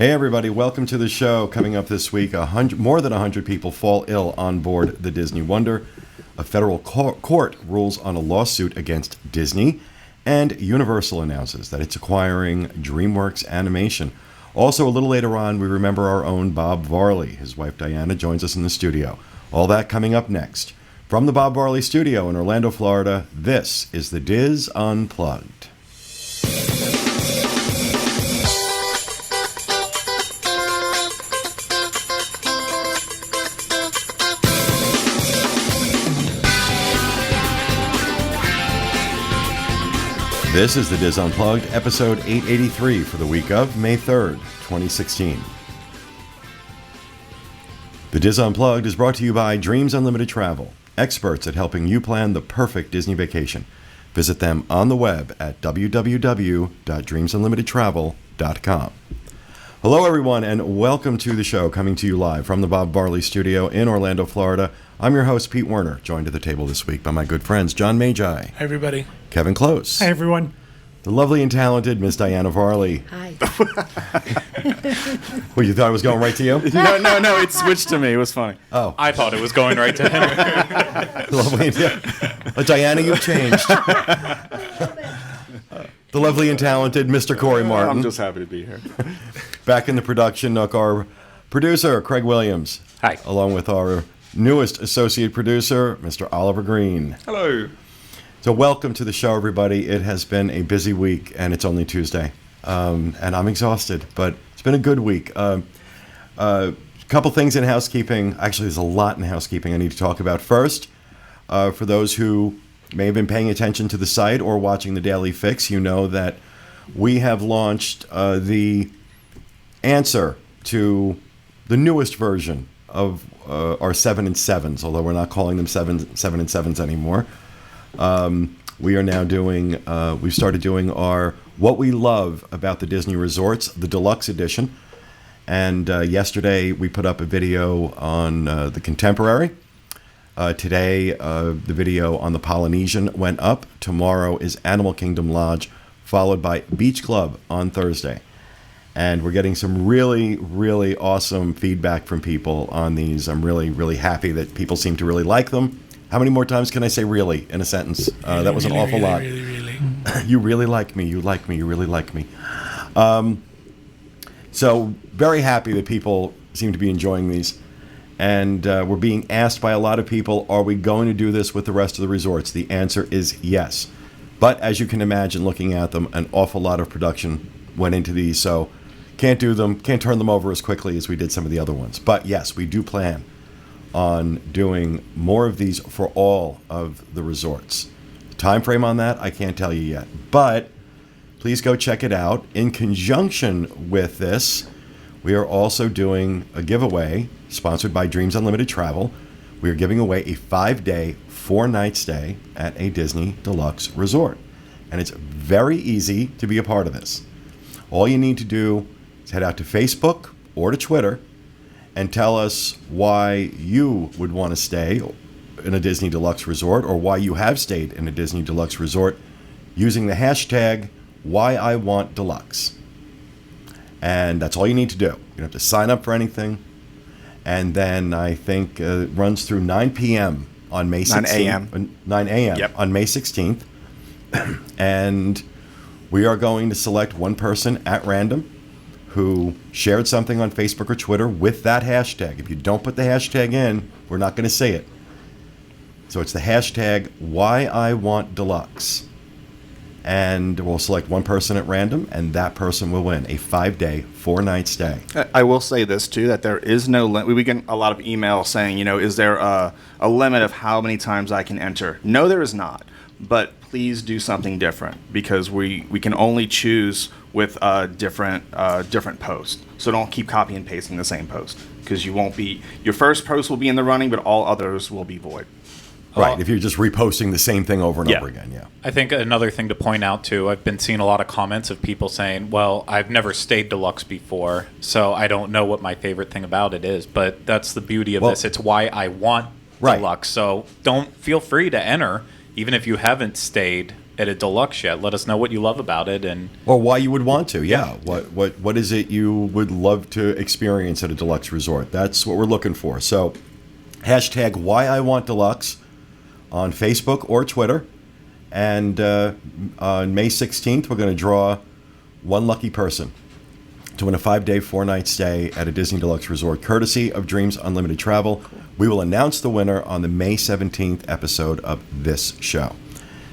Hey everybody, welcome to the show. Coming up this week, more than 100 people fall ill on board the Disney Wonder. A federal court rules on a lawsuit against Disney, and Universal announces that it's acquiring Dreamworks Animation. Also, a little later on, we remember our own Bob Varley. His wife Diana joins us in the studio. All that coming up next. From the Bob Varley studio in Orlando, Florida, this is the Diz Unplugged. This is the Diz Unplugged, episode 883 for the week of May 3rd, 2016. The Diz Unplugged is brought to you by Dreams Unlimited Travel, experts at helping you plan the perfect Disney vacation. Visit them on the web at www.dreamsunlimitedtravel.com. Hello, everyone, and welcome to the show, coming to you live from the Bob Varley studio in Orlando, Florida. I'm your host, Pete Werner, joined at the table this week by my good friends, John Magi. Hi, everybody. Kevin Close. Hi, everyone. The lovely and talented Miss Diana Varley. Hi. Well, you thought it was going right to you? No, it switched to me. It was funny. Oh. I thought it was going right to him. Lovely and Diana, you've changed. The lovely and talented Mr. Corey Martin. I'm just happy to be here. Back in the production nook, our producer, Craig Williams. Hi. Along with our newest associate producer, Mr. Oliver Green. Hello. So welcome to the show, everybody. It has been a busy week, and it's only Tuesday. And I'm exhausted, but it's been a good week. Couple things in housekeeping. Actually, there's a lot in housekeeping I need to talk about. First, for those who may have been paying attention to the site or watching the Daily Fix, you know that we have launched the answer to the newest version of our 7 and 7s, although we're not calling them 7 and 7s anymore. We are now doing, we've started doing our What We Love About the Disney Resorts, the Deluxe Edition. And yesterday we put up a video on the Contemporary. Today the video on the Polynesian went up. Tomorrow is Animal Kingdom Lodge, followed by Beach Club on Thursday. And we're getting some really, really awesome feedback from people on these. I'm really, really happy that people seem to really like them. How many more times can I say really in a sentence? That was an awful lot. Really. You really like me. You like me. You really like me. So very happy that people seem to be enjoying these. And we're being asked by a lot of people, are we going to do this with the rest of the resorts? The answer is yes. But as you can imagine, looking at them, an awful lot of production went into these. So can't do them, can't turn them over as quickly as we did some of the other ones. But yes, we do plan on doing more of these for all of the resorts. The time frame on that, I can't tell you yet. But please go check it out. In conjunction with this, we are also doing a giveaway sponsored by Dreams Unlimited Travel. We are giving away a 5-day, 4-night stay at a Disney Deluxe Resort. And it's very easy to be a part of this. All you need to do is head out to Facebook or to Twitter and tell us why you would want to stay in a Disney Deluxe Resort or why you have stayed in a Disney Deluxe Resort using the hashtag WhyIWantDeluxe. And that's all you need to do. You don't have to sign up for anything. And then I think it runs through 9 p.m. on May 16th. 9 a.m. 9 a.m. Yep. On May 16th. And we are going to select one person at random who shared something on Facebook or Twitter with that hashtag. If you don't put the hashtag in, we're not going to say it. So it's the hashtag WhyIWantDeluxe. And we'll select one person at random, and that person will win a 5-day, 4-night stay. I will say this, too, that there is no limit. We get a lot of emails saying, is there a limit of how many times I can enter? No, there is not. But please do something different, because we can only choose with different posts. So don't keep copy and pasting the same post, because your first post will be in the running, but all others will be void. Right, if you're just reposting the same thing over and over again, yeah. I think another thing to point out, too, I've been seeing a lot of comments of people saying, well, I've never stayed deluxe before, so I don't know what my favorite thing about it is. But that's the beauty of this. It's why I want deluxe. So don't feel free to enter, even if you haven't stayed at a deluxe yet. Let us know what you love about it, and or why you would want to. Yeah, what is it you would love to experience at a deluxe resort? That's what we're looking for. So, hashtag Why I Want Deluxe on Facebook or Twitter, and on May 16th we're going to draw one lucky person to win a 5-day, 4-night stay at a Disney Deluxe Resort, courtesy of Dreams Unlimited Travel. We will announce the winner on the May 17th episode of this show.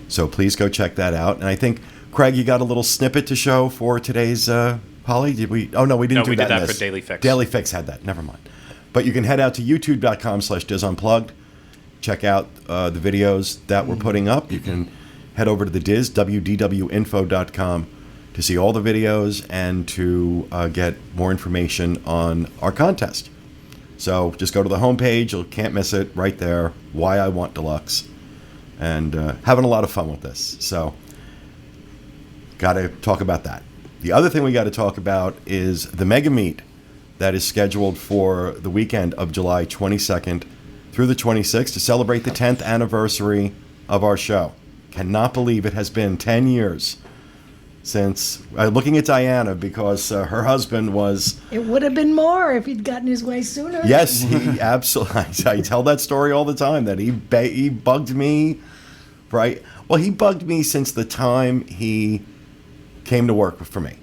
So please go check that out. And I think, Craig, you got a little snippet to show for today's Holly? Did we? Oh, no, we didn't do that. No, we did in that this. for Daily Fix. Daily Fix had that. Never mind. But you can head out to youtube.com/DizUnplugged. Check out the videos that we're putting up. You can head over to the Diz, wdwinfo.com, to see all the videos and to get more information on our contest. So just go to the homepage. You can't miss it right there. Why I Want Deluxe. And having a lot of fun with this. So got to talk about that. The other thing we got to talk about is the Mega Meet that is scheduled for the weekend of July 22nd through the 26th to celebrate the 10th anniversary of our show. Cannot believe it has been 10 years since looking at Diana, because her husband was... It would have been more if he'd gotten his way sooner. Yes, he absolutely... I tell that story all the time, that he bugged me, right? Well, he bugged me since the time he came to work for me.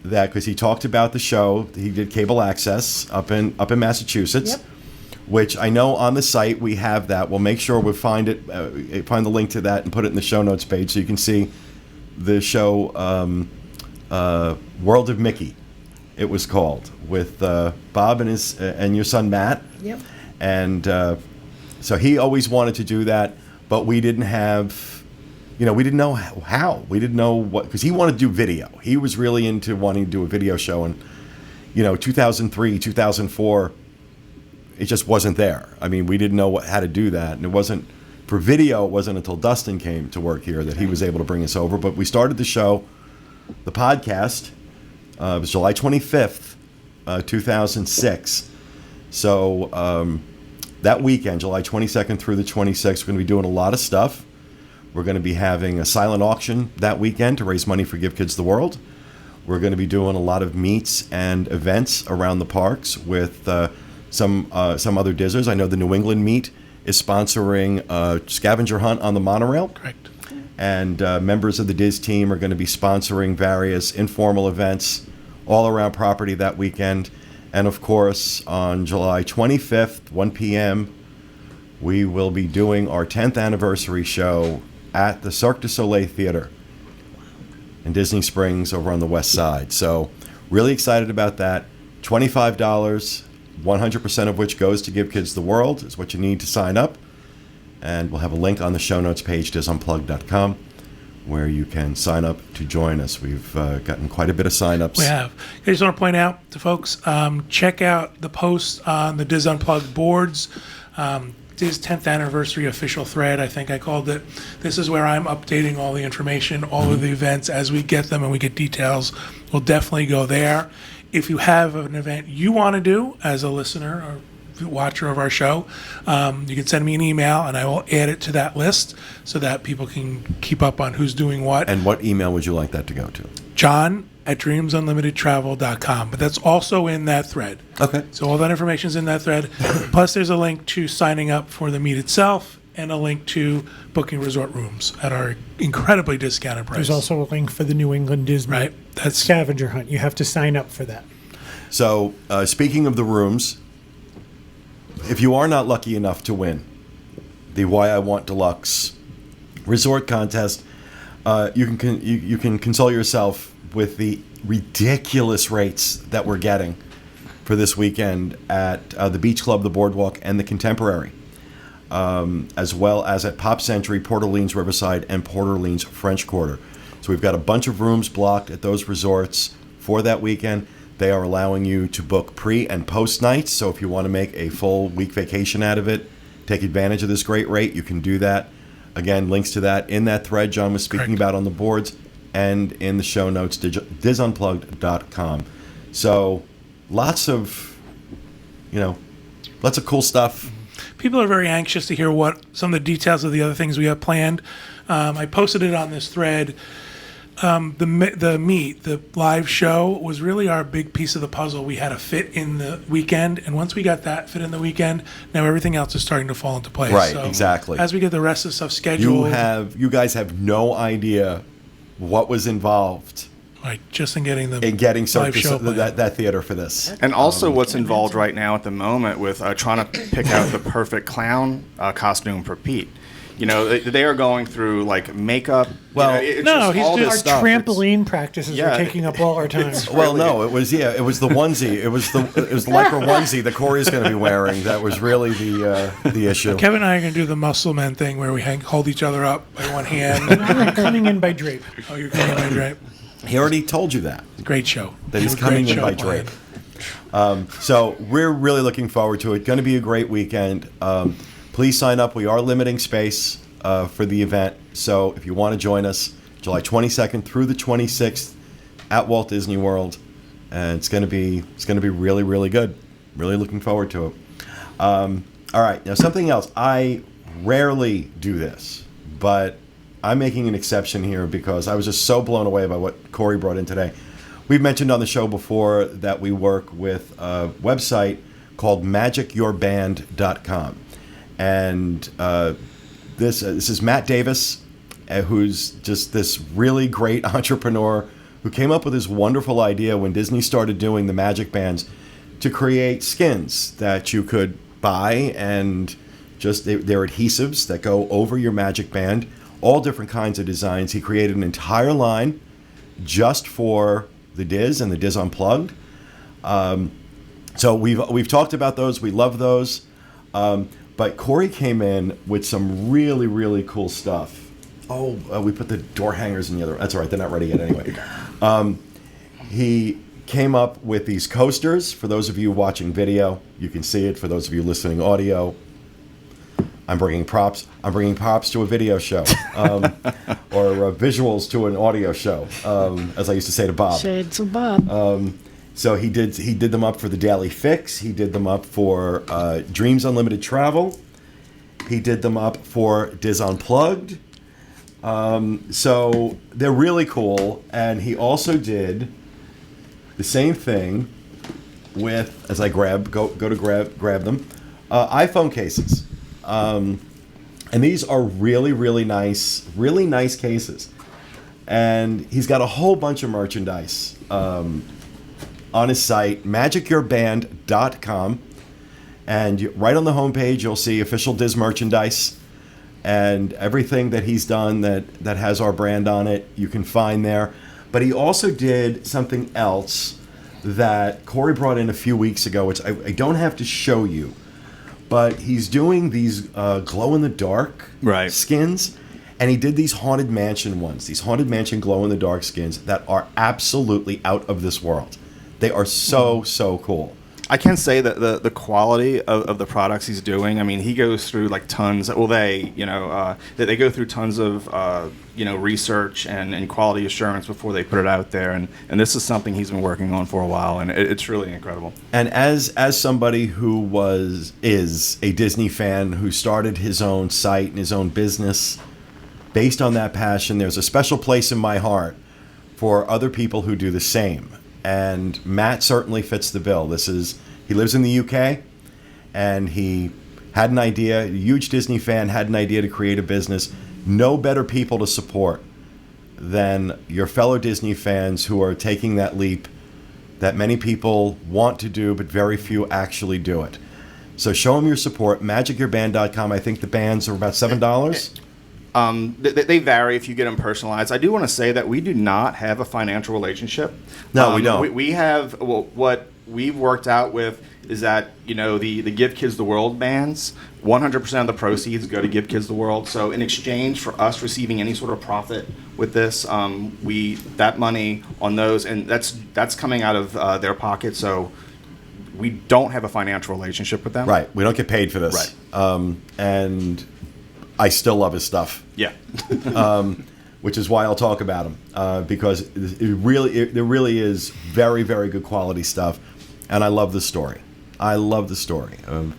That because he talked about the show, he did cable access up in Massachusetts, Yep. which I know on the site we have that. We'll make sure we find the link to that and put it in the show notes page so you can see the show World of Mickey, it was called, with Bob and your son Matt. Yep. And so he always wanted to do that, but we didn't have, we didn't know how. We didn't know what, because he wanted to do video. He was really into wanting to do a video show. And, 2003, 2004, it just wasn't there. I mean, we didn't know how to do that. And it wasn't, for video, it wasn't until Dustin came to work here that he was able to bring us over. But we started the show, the podcast, it was July 25th, 2006. So that weekend, July 22nd through the 26th, we're going to be doing a lot of stuff. We're going to be having a silent auction that weekend to raise money for Give Kids the World. We're going to be doing a lot of meets and events around the parks with some other Dizzers. I know the New England meet is sponsoring a scavenger hunt on the monorail. Correct. And members of the Diz team are going to be sponsoring various informal events all around property that weekend. And of course, on July 25th, 1 p.m., we will be doing our 10th anniversary show at the Cirque du Soleil Theater in Disney Springs over on the west side. So really excited about that. $25, 100% of which goes to Give Kids the World is what you need to sign up. And we'll have a link on the show notes page, disunplug.com, where you can sign up to join us. We've gotten quite a bit of signups. We have. I just want to point out to folks, check out the posts on the Diz Unplugged boards. Diz 10th anniversary official thread, I think I called it. This is where I'm updating all the information, all of the events as we get them and we get details. We'll definitely go there. If you have an event you want to do as a listener or watcher of our show, you can send me an email and I will add it to that list so that people can keep up on who's doing what. And what email would you like that to go to? John@dreamsunlimitedtravel.com. But that's also in that thread. Okay. So all that information is in that thread. Plus there's a link to signing up for the meet itself and a link to booking resort rooms at our incredibly discounted price. There's also a link for the New England Disney Right. That's scavenger hunt. You have to sign up for that. So speaking of the rooms, if you are not lucky enough to win the Why I Want Deluxe Resort Contest, you can console yourself with the ridiculous rates that we're getting for this weekend at the Beach Club, the Boardwalk, and the Contemporary, as well as at Pop Century, Port Orleans Riverside, and Port Orleans French Quarter. So we've got a bunch of rooms blocked at those resorts for that weekend. They are allowing you to book pre- and post nights. So if you want to make a full week vacation out of it, take advantage of this great rate, you can do that. Again, links to that in that thread John was speaking about on the boards and in the show notes, disunplugged.com. So lots of cool stuff. People are very anxious to hear what some of the details of the other things we have planned. I posted it on this thread. The live show was really our big piece of the puzzle. We had to fit in the weekend, and once we got that fit in the weekend, now everything else is starting to fall into place. Right, So exactly. As we get the rest of the stuff scheduled, You guys have no idea what was involved like just in getting the in getting live show planned. that theater for this. And also, what's involved right now at the moment with trying to pick out the perfect clown costume for Pete. You know, they are going through like makeup. Well, it's no, just he's all just- this Our stuff. trampoline practices yeah, are taking up all our time. Well, no, it was the onesie. It was the lycra onesie that Corey's going to be wearing. That was really the issue. Kevin and I are going to do the muscle man thing where we hold each other up by one hand. I'm coming in by drape. Oh, you're coming by drape. He already told you that. Great show. That he's You have a coming great in by show planned. drape. So we're really looking forward to it. Going to be a great weekend. Please sign up. We are limiting space for the event. So if you want to join us, July 22nd through the 26th at Walt Disney World, and it's going to be really, really good. Really looking forward to it. All right, now something else. I rarely do this, but I'm making an exception here because I was just so blown away by what Corey brought in today. We've mentioned on the show before that we work with a website called magicyourband.com. And this is Matt Davis, who's just this really great entrepreneur who came up with this wonderful idea when Disney started doing the Magic Bands to create skins that you could buy, and just they're adhesives that go over your Magic Band, all different kinds of designs. He created an entire line just for the Diz and the Diz Unplugged. So we've talked about those. We love those. But Corey came in with some really, really cool stuff. We put the door hangers in the other. That's all right. They're not ready yet anyway. He came up with these coasters. For those of you watching video, you can see it. For those of you listening audio, I'm bringing props. I'm bringing props to a video show, or visuals to an audio show, as I used to say to Bob. Shades of Bob. So he did them up for the Daily Fix. He did them up for Dreams Unlimited Travel. He did them up for Diz Unplugged. So they're really cool. And he also did the same thing with, as I go to grab them, iPhone cases. And these are really, really nice cases. And he's got a whole bunch of merchandise on his site, magicyourband.com. And right on the homepage, you'll see official Diz merchandise and everything that he's done that has our brand on it, you can find there. But he also did something else that Corey brought in a few weeks ago, which I don't have to show you. But he's doing these glow-in-the-dark skins. And he did these Haunted Mansion ones, these Haunted Mansion glow-in-the-dark skins that are absolutely out of this world. They are so cool. I can say that the quality of the products he's doing. I mean, he goes through like tons. Well, they go through tons of research and quality assurance before they put it out there. And this is something he's been working on for a while, and it's really incredible. And as somebody who is a Disney fan who started his own site and his own business based on that passion, there's a special place in my heart for other people who do the same. And Matt certainly fits the bill. He lives in the UK, and he had an idea, a huge Disney fan, had an idea to create a business. No better people to support than your fellow Disney fans who are taking that leap that many people want to do, but very few actually do it. So show them your support. magicyourband.com. I think the bands are about $7. They vary if you get them personalized. I do want to say that we do not have a financial relationship. No, we don't. We have what we've worked out with is that the Give Kids the World bands, 100% of the proceeds go to Give Kids the World. So in exchange for us receiving any sort of profit with this, that money on those, and that's coming out of their pocket. So we don't have a financial relationship with them. Right. We don't get paid for this. Right. And I still love his stuff. Yeah. Which is why I'll talk about him, because there really is very, very good quality stuff, and I love the story. I love the story of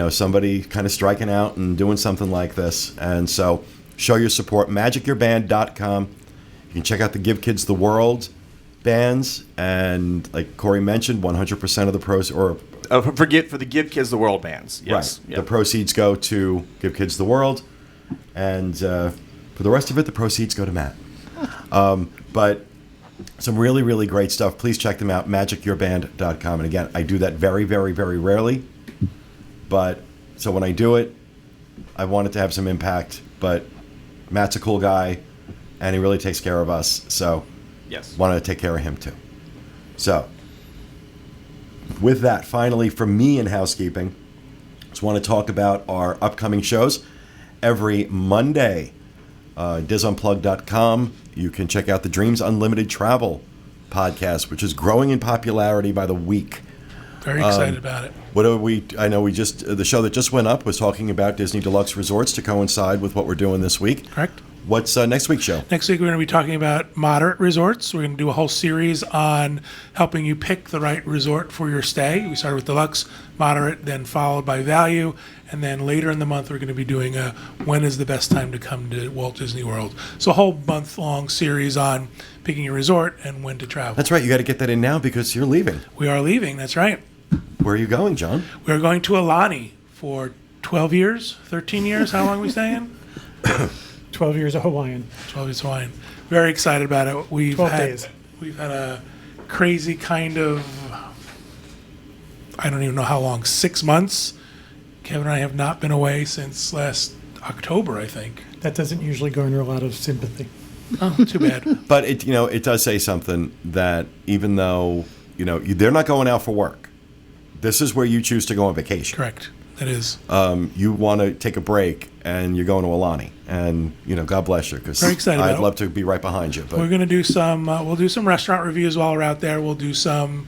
somebody kind of striking out and doing something like this, and so show your support. MagicYourBand.com. You can check out the Give Kids the World bands, and like Corey mentioned, 100% of the pros or For the Give Kids the World bands. Yes. right, the proceeds go to Give Kids the World, and for the rest of it, the proceeds go to Matt. But some really, really great stuff. Please check them out, MagicYourBand.com. And again, I do that very, very, very rarely. But so when I do it, I want it to have some impact. But Matt's a cool guy, and he really takes care of us. So Yes. want to take care of him too. So with that, finally, from me in housekeeping, just want to talk about our upcoming shows. Every Monday, DizUnplugged.com, you can check out the Dreams Unlimited Travel podcast, which is growing in popularity by the week. Very excited about it. What are we? I know we just the show that just went up was talking about Disney Deluxe Resorts to coincide with what we're doing this week. Correct. What's next week's show? Next week, we're going to be talking about moderate resorts. We're going to do a whole series on helping you pick the right resort for your stay. We started with deluxe, moderate, then followed by value. And then later in the month, we're going to be doing a when is the best time to come to Walt Disney World. So a whole month-long series on picking your resort and when to travel. That's right. You got to get that in now because you're leaving. We are leaving. That's right. Where are you going, John? We're going to Alani for 12 years, 13 years. How long are we staying? 12 years of Hawaiian. 12 years Hawaiian. Very excited about it. 12 days. We've had a crazy kind of, I don't even know how long, 6 months. Kevin and I have not been away since last October, I think. That doesn't usually garner a lot of sympathy. Oh, too bad. But it does say something that even though they're not going out for work, this is where you choose to go on vacation. Correct. That is. You want to take a break, and you're going to Alani, and God bless you, because Very excited about I'd it. love to be right behind you. But We're going to do some, we'll do some restaurant reviews while we're out there. We'll do some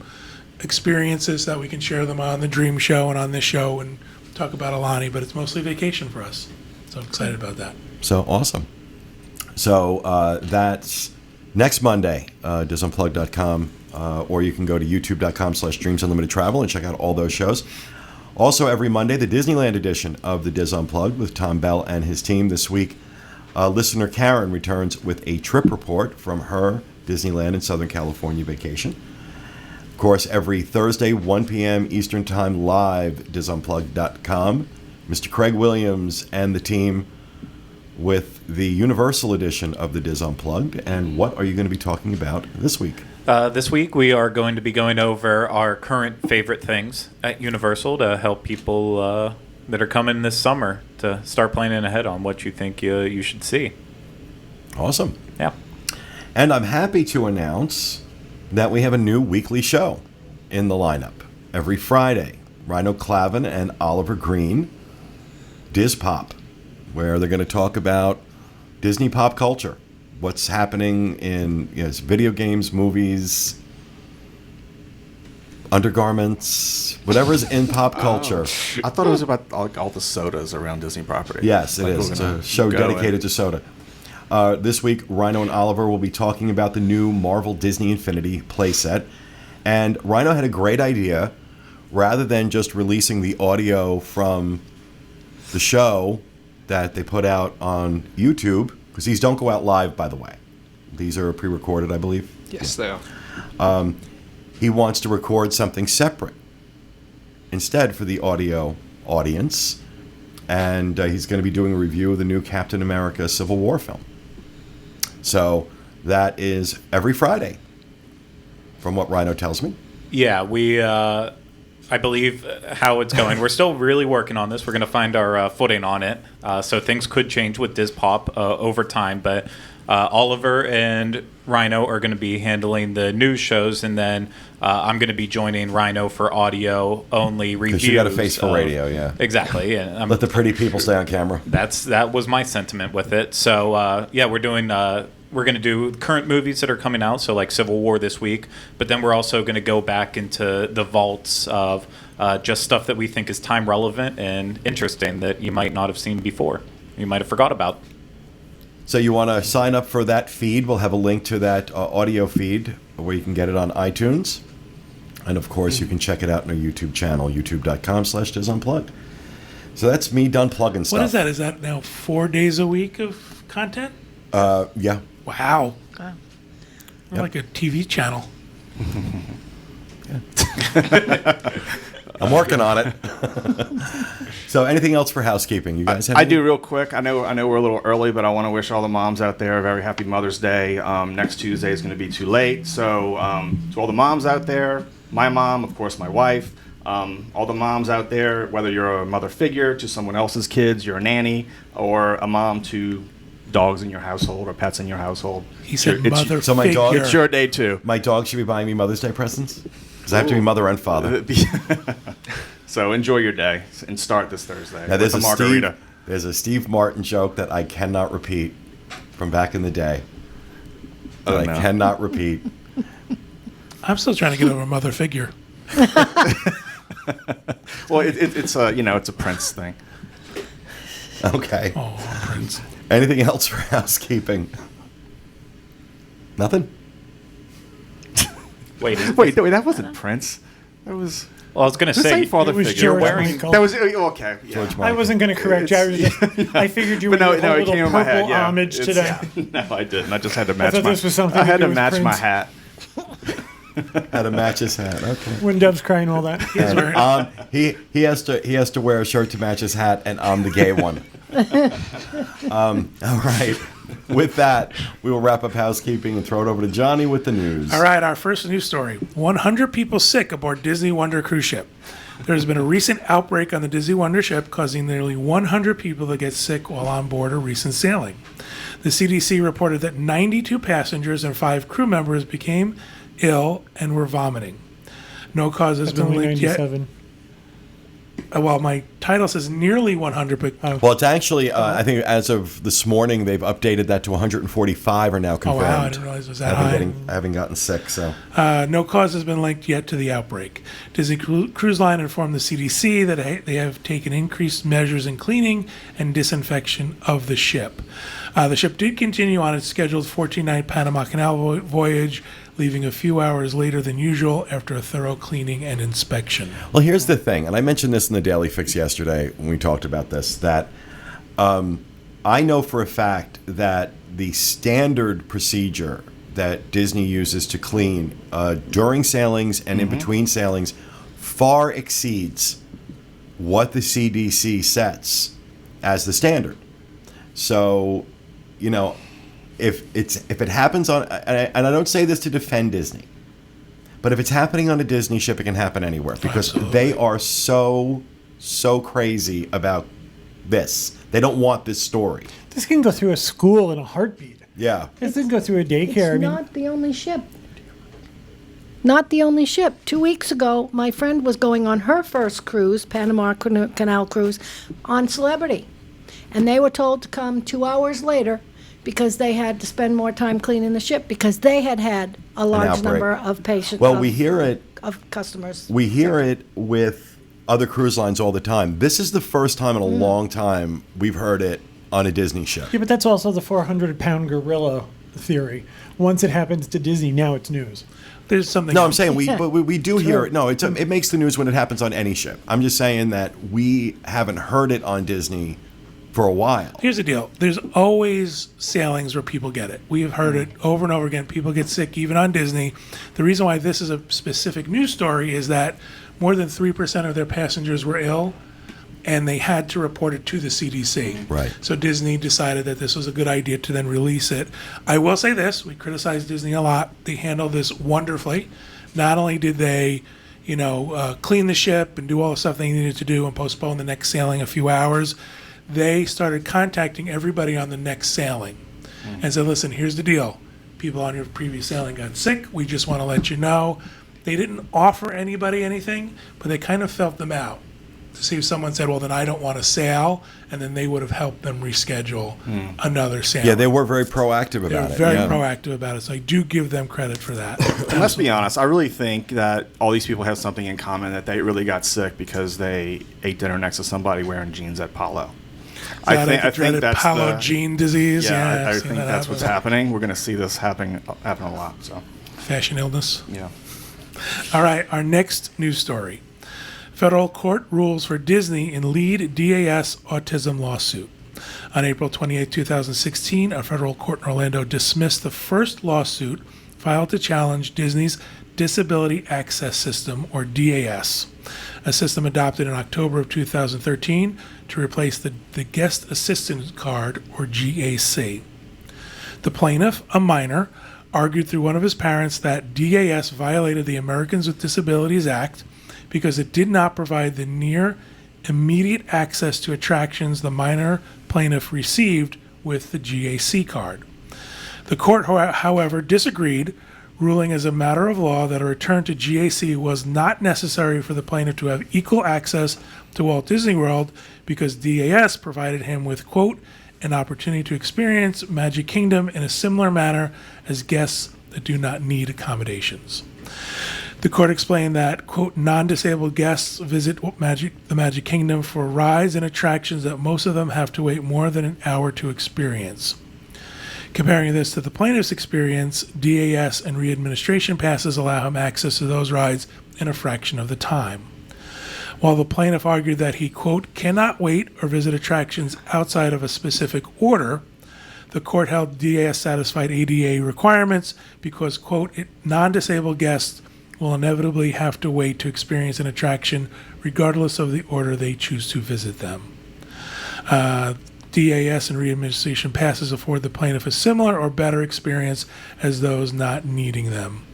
experiences that we can share them on the Dream Show and on this show and talk about Alani, but it's mostly vacation for us. So I'm excited about that. So awesome. So that's next Monday, DizUnplugged.com, or you can go to youtube.com/DreamsUnlimitedTravel and check out all those shows. Also, every Monday, the Disneyland edition of the Diz Unplugged with Tom Bell and his team. This week, listener Karen returns with a trip report from her Disneyland in Southern California vacation. Of course, every Thursday, 1 p.m. Eastern Time, live, DizUnplugged.com. Mr. Craig Williams and the team with the Universal edition of the Diz Unplugged. And what are you going to be talking about this week? This week we are going to be going over our current favorite things at Universal to help people that are coming this summer to start planning ahead on what you think you should see. Awesome. Yeah. And I'm happy to announce that we have a new weekly show in the lineup. Every Friday, Rhino Clavin and Oliver Green, Diz Pop, where they're going to talk about Disney pop culture. What's happening in video games, movies, undergarments, whatever's in pop culture. I thought it was about all the sodas around Disney property. Yes, it Like, is. we're It's gonna a show go dedicated and- to soda. This week, Rhino and Oliver will be talking about the new Marvel Disney Infinity playset. And Rhino had a great idea. Rather than just releasing the audio from the show that they put out on YouTube, because these don't go out live, by the way. These are pre-recorded, I believe. Yes, they are. He wants to record something separate instead for the audio audience. And he's going to be doing a review of the new Captain America Civil War film. So that is every Friday, from what Rhino tells me. Yeah, I believe how it's going. We're still really working on this. We're going to find our footing on it. So things could change with Diz Pop over time. But Oliver and Rhino are going to be handling the news shows. And then I'm going to be joining Rhino for audio-only reviews. Because you got a face for radio, yeah. Exactly. Yeah, Let the pretty people stay on camera. that was my sentiment with it. So, we're doing... we're going to do current movies that are coming out, so like Civil War this week. But then we're also going to go back into the vaults of just stuff that we think is time relevant and interesting that you might not have seen before, you might have forgot about. So you want to sign up for that feed. We'll have a link to that audio feed where you can get it on iTunes. And, of course, you can check it out on our YouTube channel, youtube.com/DizUnplugged. So that's me done plugging stuff. What is that? Is that now 4 days a week of content? Yeah. Wow. Wow. We're like a TV channel. I'm working on it. So, anything else for housekeeping? You guys have I anything? do real quick. I know we're a little early, but I want to wish all the moms out there a very happy Mother's Day. Next Tuesday is going to be too late. So to all the moms out there, my mom, of course, my wife, all the moms out there, whether you're a mother figure to someone else's kids, you're a nanny, or a mom to dogs in your household or pets in your household. He said It's- mother so my dog- figure. It's your day too. My dog should be buying me Mother's Day presents? Because I have to be mother and father. So enjoy your day and start this Thursday Now, with a margarita. there's a Steve Martin joke that I cannot repeat from back in the day. That I no. cannot repeat. I'm still trying to get over mother figure. Well, it's a it's a Prince thing. Okay. Oh, Prince. Anything else for housekeeping? Nothing? Wait, Wait, that wasn't Prince. That was. well, I was going to This say, ain't father It was figure. George wearing- Michael. That was okay. Yeah. George I Michael. wasn't going to correct you. I was just. I figured you But would no, do a it little came in purple my head. Yeah, homage It's- today. No, I didn't. I just had to match thought my. this was something I to had do to with match my Prince. hat. Had to match his hat. Okay. When Dove's crying all that. And he has to wear a shirt to match his hat, and I'm the gay one. All right. With that, we will wrap up housekeeping and throw it over to Johnny with the news. All right, our first news story. 100 people sick aboard Disney Wonder cruise ship. There has been a recent outbreak on the Disney Wonder ship, causing nearly 100 people to get sick while on board a recent sailing. The CDC reported that 92 passengers and 5 crew members became ill and were vomiting. No cause has That's been only linked yet. 97. Well, my title says nearly 100, but Well, it's actually, I think as of this morning, they've updated that to 145 are now oh confirmed. wow, I didn't realize it was that I high. haven't gotten sick, so. No cause has been linked yet to the outbreak. Disney Cruise Line informed the CDC that they have taken increased measures in cleaning and disinfection of the ship. The ship did continue on its scheduled 14-night Panama Canal voyage, leaving a few hours later than usual after a thorough cleaning and inspection. Well, here's the thing, and I mentioned this in the Daily Fix yesterday when we talked about this, that I know for a fact that the standard procedure that Disney uses to clean during sailings and in between sailings far exceeds what the CDC sets as the standard. So, if it happens on, and I don't say this to defend Disney, but if it's happening on a Disney ship, it can happen anywhere because Absolutely. they are so crazy about this. They don't want this story. This can go through a school in a heartbeat. Yeah. This can go through a daycare. It's not the only ship. Not the only ship. 2 weeks ago, my friend was going on her first cruise, Panama Canal cruise, on Celebrity. And they were told to come 2 hours later because they had to spend more time cleaning the ship because they had a large outbreak. number of patients. Well, we hear it. Of customers. We hear it with other cruise lines all the time. This is the first time in a long time we've heard it on a Disney ship. Yeah, but that's also the 400-pound gorilla theory. Once it happens to Disney, now it's news. There's something. No, I'm saying we do hear Sure. it. No, it makes the news when it happens on any ship. I'm just saying that we haven't heard it on Disney for a while. Here's the deal. There's always sailings where people get it. We have heard it over and over again. People get sick even on Disney. The reason why this is a specific news story is that more than 3% of their passengers were ill, and they had to report it to the CDC. Right. So Disney decided that this was a good idea to then release it. I will say this. We criticize Disney a lot. They handled this wonderfully. Not only did they clean the ship and do all the stuff they needed to do and postpone the next sailing a few hours, they started contacting everybody on the next sailing and said, listen, here's the deal. People on your previous sailing got sick. We just want to let you know. They didn't offer anybody anything, but they kind of felt them out to see if someone said, well, then I don't want to sail, and then they would have helped them reschedule another sailing. Yeah, they were very proactive They're about it. very yeah. proactive about it, so I do give them credit for that. And let's be honest, I really think that all these people have something in common, that they really got sick because they ate dinner next to somebody wearing jeans at Palo. I think that's Palo the, gene disease. yeah, I've I seen think that that's what's happen. happening. We're going to see this happen a lot. So, Fashion illness. yeah. All right, our next news story. Federal court rules for Disney in lead DAS autism lawsuit. On April 28, 2016, a federal court in Orlando dismissed the first lawsuit filed to challenge Disney's Disability Access System, or DAS, a system adopted in October of 2013 to replace the Guest Assistance Card, or GAC. The plaintiff, a minor, argued through one of his parents that DAS violated the Americans with Disabilities Act because it did not provide the near immediate access to attractions the minor plaintiff received with the GAC card. The court, however, disagreed, ruling as a matter of law that a return to GAC was not necessary for the plaintiff to have equal access to Walt Disney World because DAS provided him with, quote, an opportunity to experience Magic Kingdom in a similar manner as guests that do not need accommodations. The court explained that, quote, non-disabled guests visit the Magic Kingdom for rides and attractions that most of them have to wait more than an hour to experience. Comparing this to the plaintiff's experience, DAS and readministration passes allow him access to those rides in a fraction of the time. While the plaintiff argued that he, quote, cannot wait or visit attractions outside of a specific order, the court held DAS satisfied ADA requirements because, quote, non-disabled guests will inevitably have to wait to experience an attraction regardless of the order they choose to visit them. DAS and readministration passes afford the plaintiff a similar or better experience as those not needing them.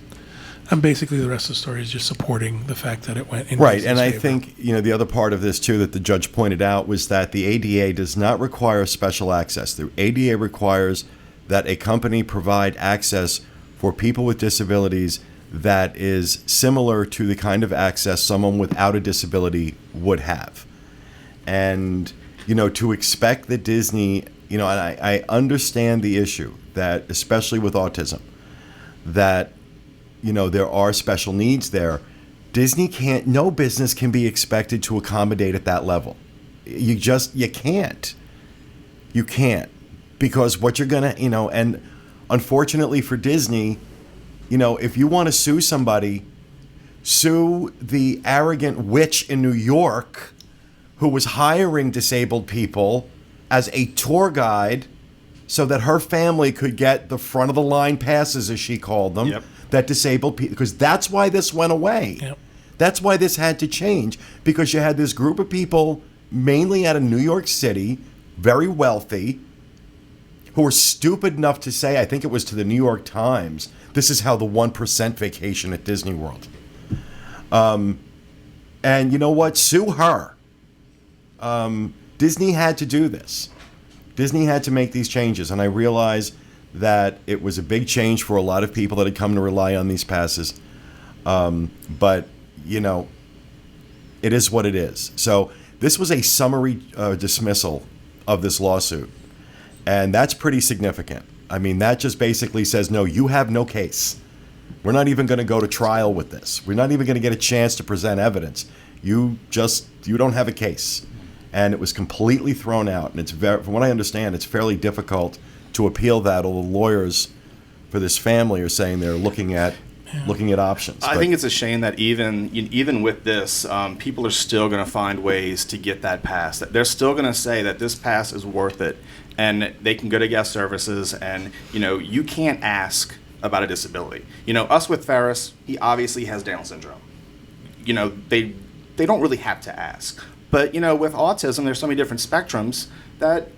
And basically the rest of the story is just supporting the fact that it went in Right, Disney's and I favor. think, the other part of this, too, that the judge pointed out was that the ADA does not require special access. The ADA requires that a company provide access for people with disabilities that is similar to the kind of access someone without a disability would have. And, to expect that Disney, and I understand the issue that, especially with autism, that, there are special needs there. Disney no business can be expected to accommodate at that level. You can't. You can't. Because what you're going to, and unfortunately for Disney, if you want to sue somebody, sue the arrogant witch in New York who was hiring disabled people as a tour guide so that her family could get the front of the line passes, as she called them, Yep. that disabled people, because that's why this went away. Yep. That's why this had to change, because you had this group of people, mainly out of New York City, very wealthy, who were stupid enough to say, I think it was to the New York Times, this is how the 1% vacation at Disney World. And you know what? Sue her. Disney had to do this. Disney had to make these changes, and I realize that it was a big change for a lot of people that had come to rely on these passes. But, it is what it is. So this was a summary dismissal of this lawsuit, and that's pretty significant. I mean, that just basically says, no, you have no case. We're not even going to go to trial with this. We're not even going to get a chance to present evidence. You don't have a case. And it was completely thrown out. And from what I understand, it's fairly difficult to appeal that. All the lawyers for this family are saying they're looking at options. I think it's a shame that even with this, people are still going to find ways to get that pass. They're still going to say that this pass is worth it, and they can go to guest services, and you can't ask about a disability. Us with Ferris, he obviously has Down syndrome. They don't really have to ask. But with autism, there's so many different spectrums that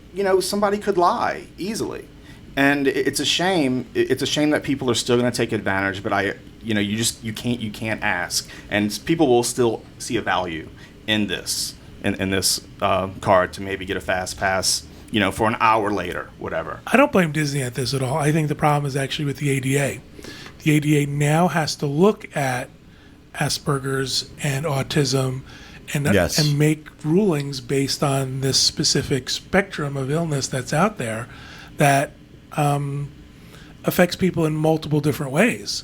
somebody could lie easily. And it's a shame. It's a shame that people are still going to take advantage. But you can't ask, and people will still see a value in this card to maybe get a fast pass, for an hour later, whatever. I don't blame Disney at this at all. I think the problem is actually with the ADA. The ADA now has to look at Asperger's and autism Yes. and make rulings based on this specific spectrum of illness that's out there that affects people in multiple different ways.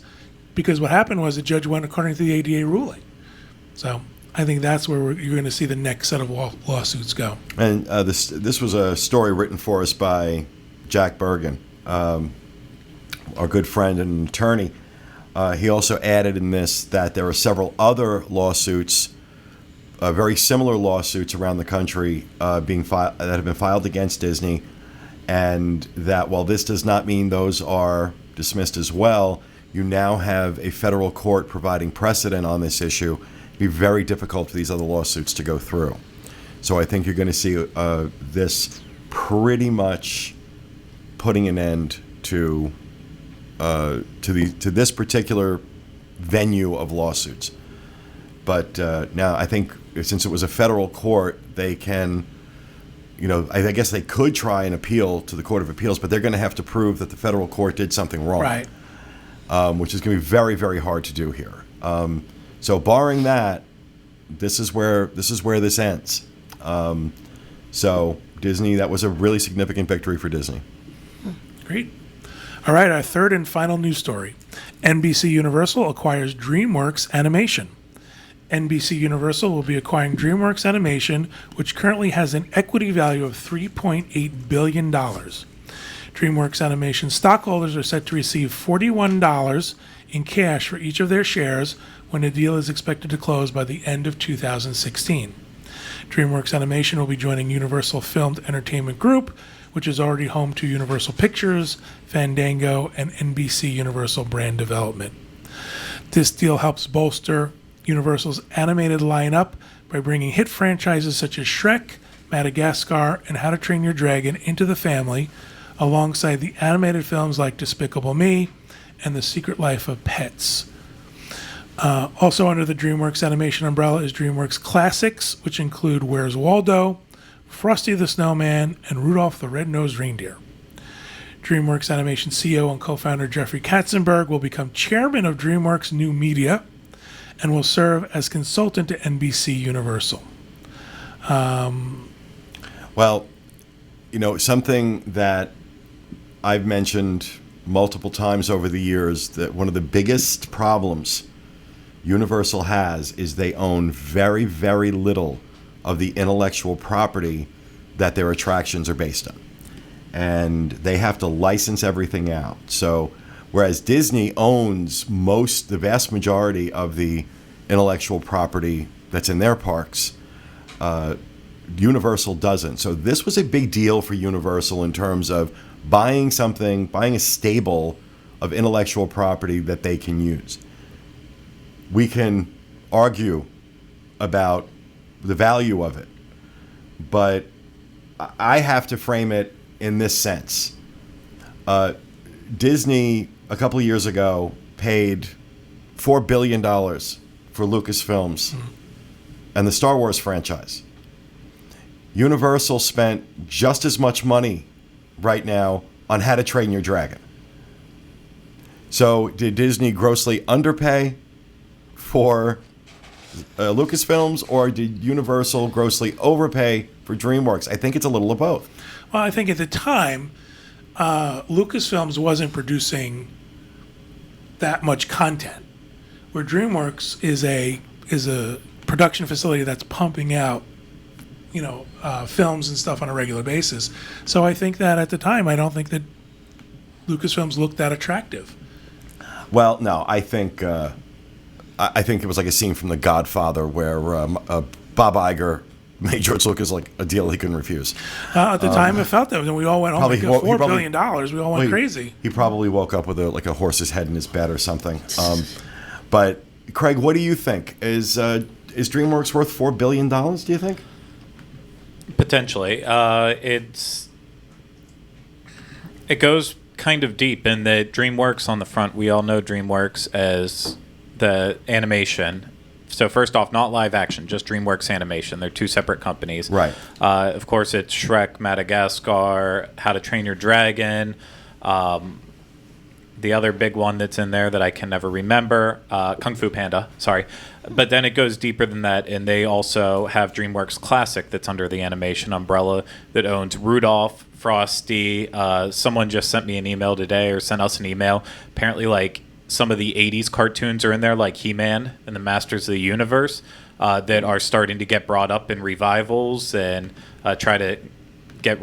Because what happened was the judge went according to the ADA ruling. So I think that's where you're going to see the next set of lawsuits go. And this was a story written for us by Jack Bergen, our good friend and attorney. He also added in this that there are several other lawsuits very similar lawsuits around the country that have been filed against Disney, and that while this does not mean those are dismissed as well, you now have a federal court providing precedent on this issue. It'd be very difficult for these other lawsuits to go through. So I think you're going to see this pretty much putting an end to this particular venue of lawsuits. But now I think since it was a federal court, they can, I guess they could try and appeal to the Court of Appeals, but they're going to have to prove that the federal court did something wrong, Right. Which is going to be very, very hard to do here. So barring that, this is where this ends. So Disney, that was a really significant victory for Disney. Great. All right, our third and final news story. NBC Universal acquires DreamWorks Animation. NBC Universal will be acquiring DreamWorks Animation, which currently has an equity value of $3.8 billion. DreamWorks Animation stockholders are set to receive $41 in cash for each of their shares when the deal is expected to close by the end of 2016. DreamWorks Animation will be joining Universal Filmed Entertainment Group, which is already home to Universal Pictures, Fandango, and NBC Universal Brand Development. This deal helps bolster Universal's animated lineup by bringing hit franchises such as Shrek, Madagascar, and How to Train Your Dragon into the family, alongside the animated films like Despicable Me and The Secret Life of Pets. Also under the DreamWorks Animation umbrella is DreamWorks Classics, which include Where's Waldo, Frosty the Snowman, and Rudolph the Red-Nosed Reindeer. DreamWorks Animation CEO and co-founder Jeffrey Katzenberg will become chairman of DreamWorks New Media and will serve as consultant to NBC Universal. Well, something that I've mentioned multiple times over the years, that one of the biggest problems Universal has is they own very, very little of the intellectual property that their attractions are based on. And they have to license everything out. So whereas Disney owns the vast majority of the intellectual property that's in their parks, Universal doesn't. So this was a big deal for Universal in terms of buying a stable of intellectual property that they can use. We can argue about the value of it, but I have to frame it in this sense. Disney, a couple of years ago, paid $4 billion for Lucasfilms and the Star Wars franchise. Universal spent just as much money right now on How to Train Your Dragon. So did Disney grossly underpay for Lucasfilms, or did Universal grossly overpay for DreamWorks? I think it's a little of both. Well, I think at the time, Lucasfilms wasn't producing that much content, where DreamWorks is a production facility that's pumping out, films and stuff on a regular basis. So I think that at the time, I don't think that Lucasfilms looked that attractive. Well, no, I think it was like a scene from The Godfather where Bob Iger made George Lucas like a deal he couldn't refuse. At the time, it felt that. And we all went, oh my God, $4 billion. We all went crazy. He probably woke up with a horse's head in his bed or something. But Craig, what do you think? Is DreamWorks worth $4 billion, do you think? Potentially. It goes kind of deep in that DreamWorks on the front, we all know DreamWorks as the animation. So first off, not live action, just DreamWorks Animation. They're two separate companies. Right. Of course, it's Shrek, Madagascar, How to Train Your Dragon, the other big one that's in there that I can never remember, Kung Fu Panda, sorry. But then it goes deeper than that, and they also have DreamWorks Classic that's under the animation umbrella that owns Rudolph, Frosty. Someone just sent me an email today, or sent us an email. Apparently, like, some of the 80s cartoons are in there, like He-Man and the Masters of the Universe, that are starting to get brought up in revivals and try to get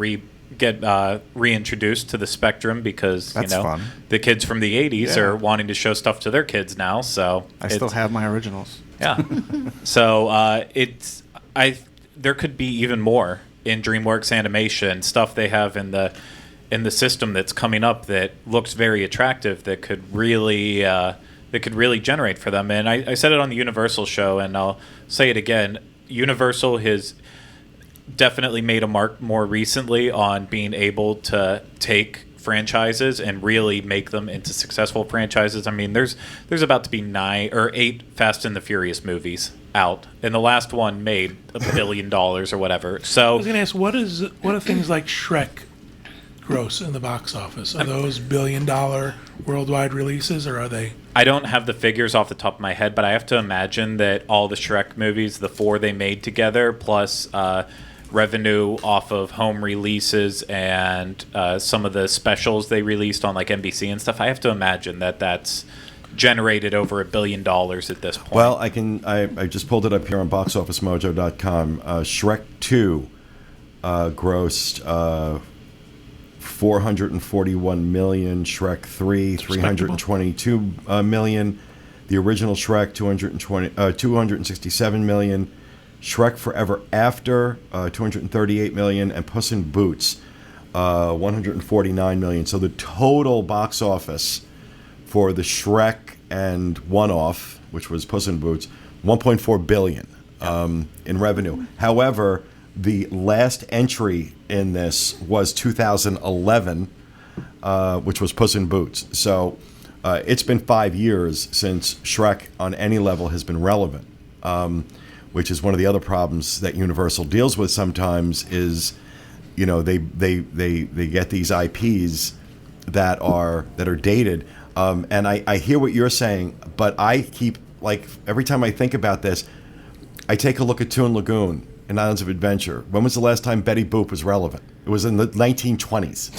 get reintroduced to the spectrum because That's fun. the kids from the '80s Yeah. are wanting to show stuff to their kids now. So I still have my originals. yeah. So there could be even more in DreamWorks Animation stuff they have in the system that's coming up that looks very attractive that could really generate for them. And I said it on the Universal show, and I'll say it again. Universal has definitely made a mark more recently on being able to take franchises and really make them into successful franchises. I mean, there's about to be 9 or 8 Fast and the Furious movies out, and the last one made $1 billion or whatever. I So was going to ask, what are things like Shrek gross in the box office? Are those billion-dollar worldwide releases, or are they? I don't have the figures off the top of my head, but I have to imagine that all the Shrek movies, the 4 they made together, plus revenue off of home releases and some of the specials they released on like NBC and stuff, I have to imagine that that's generated over $1 billion at this point. Well, I just pulled it up here on boxofficemojo.com. Shrek 2 grossed 441 million. Shrek 3, 322 million. The original Shrek, 267 million. Shrek Forever After, 238 million, and Puss in Boots, 149 million. So the total box office for the Shrek and one-off, which was Puss in Boots, 1.4 billion in revenue. However, the last entry in this was 2011, which was Puss in Boots. So it's been 5 years since Shrek on any level has been relevant. Which is one of the other problems that Universal deals with sometimes is, they get these IPs that are dated, and I hear what you're saying, but I keep, like, every time I think about this, I take a look at Toon Lagoon and Islands of Adventure. When was the last time Betty Boop was relevant? It was in the 1920s,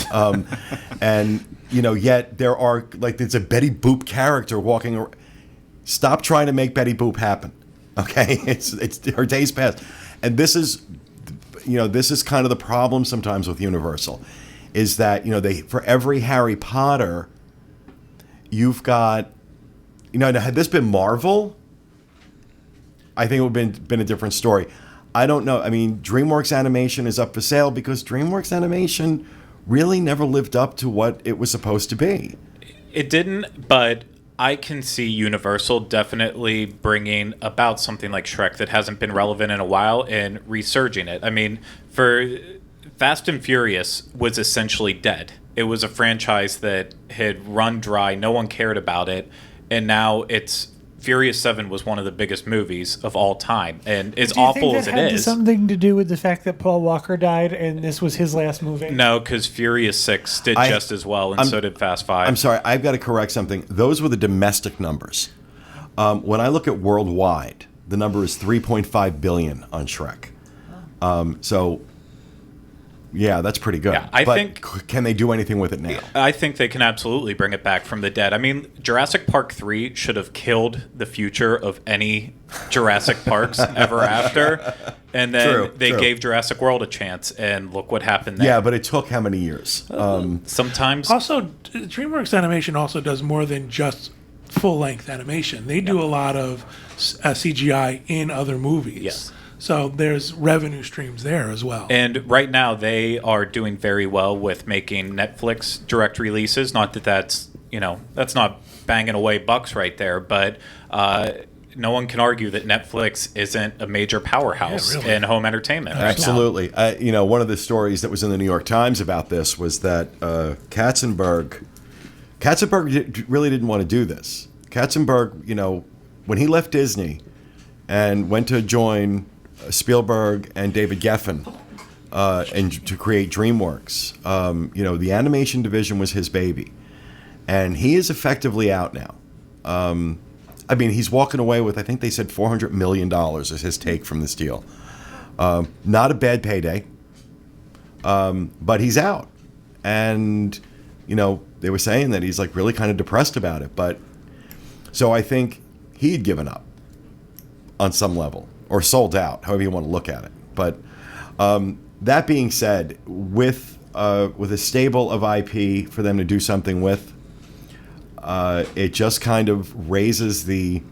and yet there are, like, there's a Betty Boop character walking around. Stop trying to make Betty Boop happen. Okay, it's her days past, and this is kind of the problem sometimes with Universal, is that they, for every Harry Potter, you've got, had this been Marvel, I think it would have been a different story. I don't know. I mean, DreamWorks Animation is up for sale because DreamWorks Animation really never lived up to what it was supposed to be. It didn't, but I can see Universal definitely bringing about something like Shrek that hasn't been relevant in a while and resurging it. I mean, for Fast and Furious was essentially dead. It was a franchise that had run dry. No one cared about it. And now Furious 7 was one of the biggest movies of all time. And as awful as it is. Something to do with the fact that Paul Walker died and this was his last movie? No, because Furious 6 did just as well, and so did Fast 5. I'm sorry, I've got to correct something. Those were the domestic numbers. When I look at worldwide, the number is 3.5 billion on Shrek. So, yeah, that's pretty good. Yeah, I think, can they do anything with it now? I think they can absolutely bring it back from the dead. I mean, Jurassic Park 3 should have killed the future of any Jurassic Parks ever after. And then they gave Jurassic World a chance, and look what happened there. Yeah, but it took how many years? Sometimes. Also, DreamWorks Animation also does more than just full-length animation. They do a lot of CGI in other movies. Yes. So there's revenue streams there as well. And right now they are doing very well with making Netflix direct releases. Not that that's not banging away bucks right there, but no one can argue that Netflix isn't a major powerhouse in home entertainment. Right Absolutely. One of the stories that was in the New York Times about this was that Katzenberg really didn't want to do this. Katzenberg, when he left Disney and went to join Spielberg and David Geffen and to create DreamWorks, the animation division was his baby, and he is effectively out now. He's walking away with, I think they said $400 million is his take from this deal. Not a bad payday, but he's out, and they were saying that he's like really kind of depressed about it. But so I think he'd given up on some level, or sold out, however you want to look at it. But that being said, with with a stable of IP for them to do something with, it just kind of raises the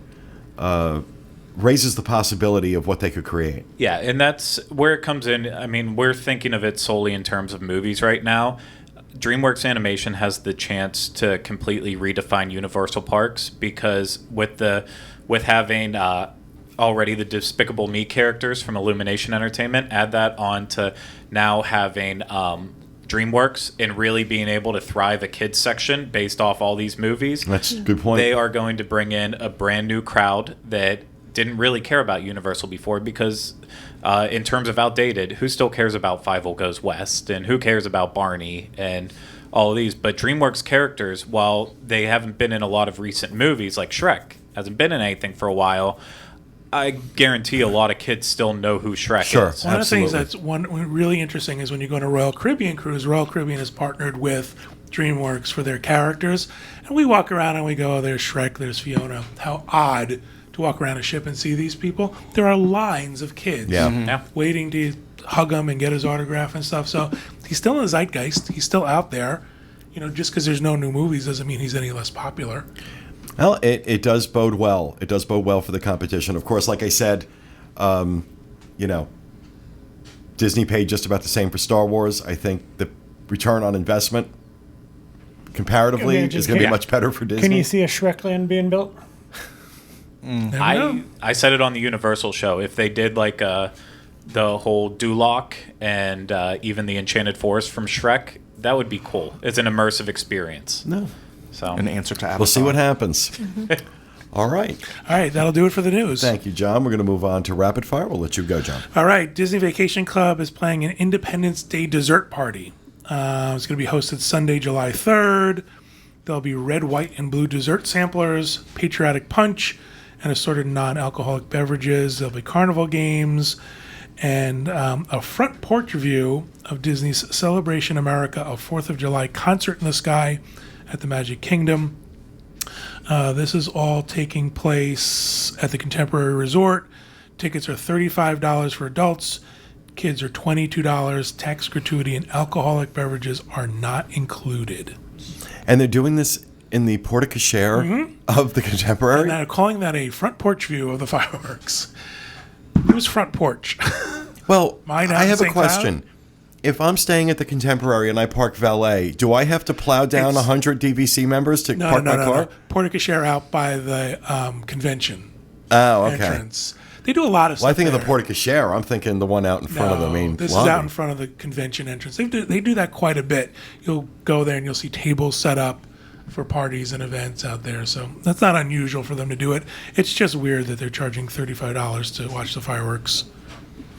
possibility of what they could create. Yeah, and that's where it comes in. I mean, we're thinking of it solely in terms of movies right now. DreamWorks Animation has the chance to completely redefine Universal Parks because with having already the Despicable Me characters from Illumination Entertainment, add that on to now having DreamWorks and really being able to thrive a kids section based off all these movies. That's a good point. They are going to bring in a brand new crowd that didn't really care about Universal before because in terms of outdated, who still cares about Fievel Goes West and who cares about Barney and all of these? But DreamWorks characters, while they haven't been in a lot of recent movies, like Shrek hasn't been in anything for a while, I guarantee a lot of kids still know who Shrek is. One of the things that's really interesting is when you go on a Royal Caribbean cruise, Royal Caribbean has partnered with DreamWorks for their characters. And we walk around and we go, oh, there's Shrek, there's Fiona. How odd to walk around a ship and see these people. There are lines of kids waiting to hug him and get his autograph and stuff. So he's still in the zeitgeist. He's still out there. Just because there's no new movies doesn't mean he's any less popular. Well, it does bode well. It does bode well for the competition. Of course, like I said, Disney paid just about the same for Star Wars. I think the return on investment comparatively is going to be much better for Disney. Can you see a Shrekland being built? I said it on the Universal show. If they did like the whole Duloc and even the Enchanted Forest from Shrek, that would be cool. It's an immersive experience. No. So An answer to Avatar. We'll see what happens. All right. All right, that'll do it for the news. Thank you, John. We're going to move on to Rapid Fire. We'll let you go, John. All right, Disney Vacation Club is playing an Independence Day dessert party. It's going to be hosted Sunday, July 3rd. There'll be red, white, and blue dessert samplers, patriotic punch, and assorted non-alcoholic beverages. There'll be carnival games and a front porch view of Disney's Celebration America, a 4th of July concert in the sky at the Magic Kingdom. This is all taking place at the Contemporary Resort. Tickets are $35 for adults. Kids are $22. Tax gratuity and alcoholic beverages are not included. And they're doing this in the porte cochere of the Contemporary? And they're calling that a front porch view of the fireworks. Who's front porch? Well, Mine out I in have a St. Cloud? question. If I'm staying at the Contemporary and I park valet, do I have to plow down 100 DVC members to park my car? No. Porte cochere out by the convention Oh, okay. entrance. They do a lot of stuff. Well, I think of the there. porte cochere. I'm thinking the one out in front of the main This lobby. is out in front of the convention entrance. They do that quite a bit. You'll go there and you'll see tables set up for parties and events out there. So that's not unusual for them to do it. It's just weird that they're charging $35 to watch the fireworks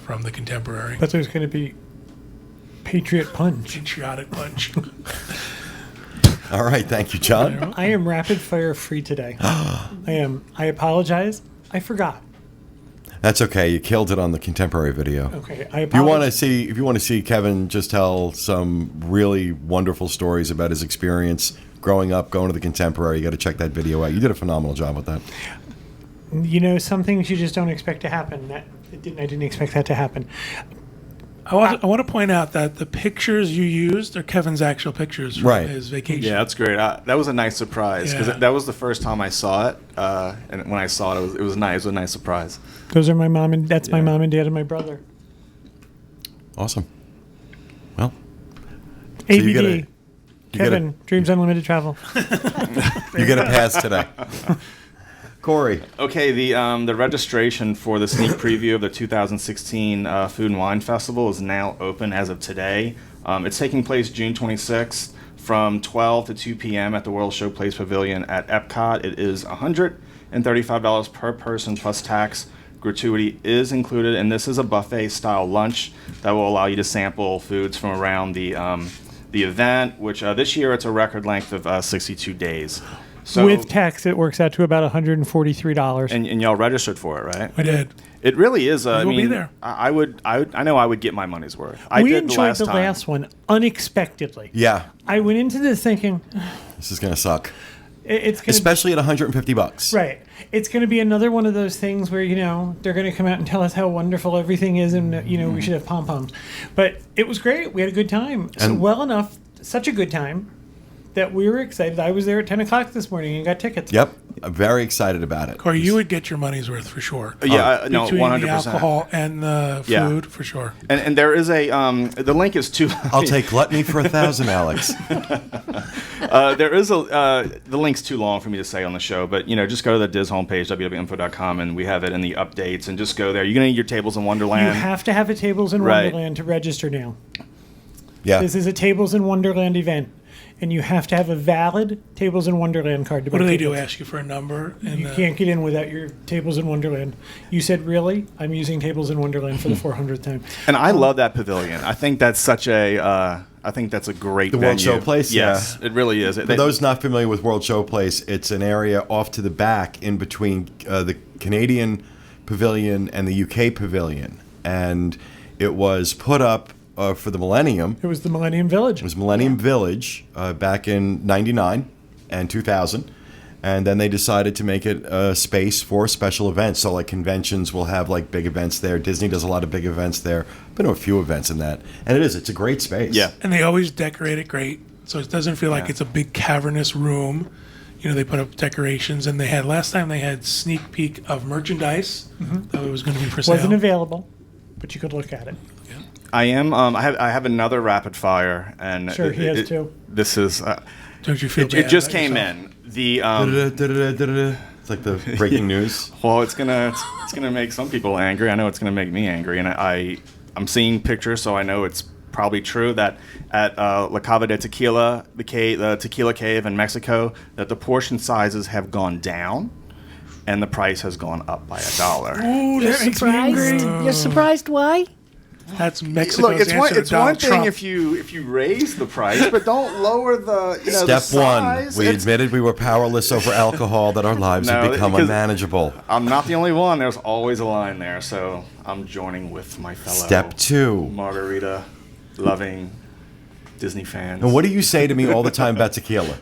from the Contemporary. But there's going to be Patriot Punch. Patriotic punch. All right, thank you, John. I am rapid fire free today. I am. I apologize. I forgot. That's okay. You killed it on the Contemporary video. Okay, I If you want to apologize. see, if you want to see Kevin just tell some really wonderful stories about his experience growing up, going to the Contemporary, you got to check that video out. You did a phenomenal job with that. Some things you just don't expect to happen. I didn't expect that to happen. I want to point out that the pictures you used are Kevin's actual pictures from Right. his vacation. Yeah, that's great. That was a nice surprise because Yeah. that was the first time I saw it, and when I saw it, it was nice. It was a nice surprise. Those are my mom and that's my Yeah. mom and dad and my brother. Awesome. Well, ABD. you get Kevin, Dreams Unlimited Travel. you get a pass today. Corey. Okay, the registration for the sneak preview of the 2016 Food and Wine Festival is now open as of today. It's taking place June 26th from 12 to 2 p.m. at the World Showplace Pavilion at Epcot. It is $135 per person plus tax. Gratuity is included, and this is a buffet-style lunch that will allow you to sample foods from around the event, which this year it's a record length of 62 days. So, With tax, it works out to about $143. and y'all registered for it, right? I did. It really is. I will be mean, there. I know I would get my money's worth. We did enjoyed the time. last one unexpectedly. Yeah, I went into this thinking, this is going to suck. It's going to especially at $150. right. It's going to be another one of those things where they're going to come out and tell us how wonderful everything is, and we should have pom poms. But it was great. We had a good time. And- Such a good time that we were excited. I was there at 10 o'clock this morning and got tickets. Yep, I'm very excited about it. Corey, you would get your money's worth for sure. Yeah, no, Between 100%. the alcohol and the Yeah. food, for sure. And there is a the link is too. I'll take gluttony for 1,000, Alex. There is the link's too long for me to say on the show, but just go to the Diz homepage, www.info.com, and we have it in the updates. And just go there. You're gonna need your Tables in Wonderland. You have to have a Tables in Right. Wonderland to register now. Yeah. This is a Tables in Wonderland event, and you have to have a valid Tables in Wonderland card to What buy do they do? tickets. Ask you for a number? And You can't get in without your Tables in Wonderland. You said, really? I'm using Tables in Wonderland for the 400th time. And I love that pavilion. I think that's such a. I think that's a great The World venue. Showplace? Yes, Yeah. it really is. For those not familiar with World Showplace, it's an area off to the back in between the Canadian Pavilion and the UK Pavilion. And it was put up for the Millennium. It was the Millennium Village. It was Millennium Village back in 99 and 2000. And then they decided to make it a space for special events. So like conventions will have like big events there. Disney does a lot of big events there. Been to a few events in that. And it's a great space. Yeah. And they always decorate it great, so it doesn't feel like it's a big cavernous room. They put up decorations, and last time they had sneak peek of merchandise that it was going to be for sale. Wasn't available, but you could look at it. I am. I have another rapid fire, and Sure, he has two. This is. Don't you feel It bad just about came yourself? in. The It's like the breaking news. well, it's gonna make some people angry. I know it's gonna make me angry, and I'm seeing pictures, so I know it's probably true that at La Cava de Tequila, the Tequila Cave in Mexico, that the portion sizes have gone down, and the price has gone up by $1. Oh, You're that makes me surprised? angry. You're surprised why? That's Mexico's Look, it's answer one. to It's Donald one thing Trump. if you raise the price, but don't lower the the Step one, size. we admitted we were powerless over alcohol, that our lives No, had become because- unmanageable. I'm not the only one. There's always a line there, so I'm joining with my fellow Step two. margarita loving Disney fans. And what do you say to me all the time about tequila?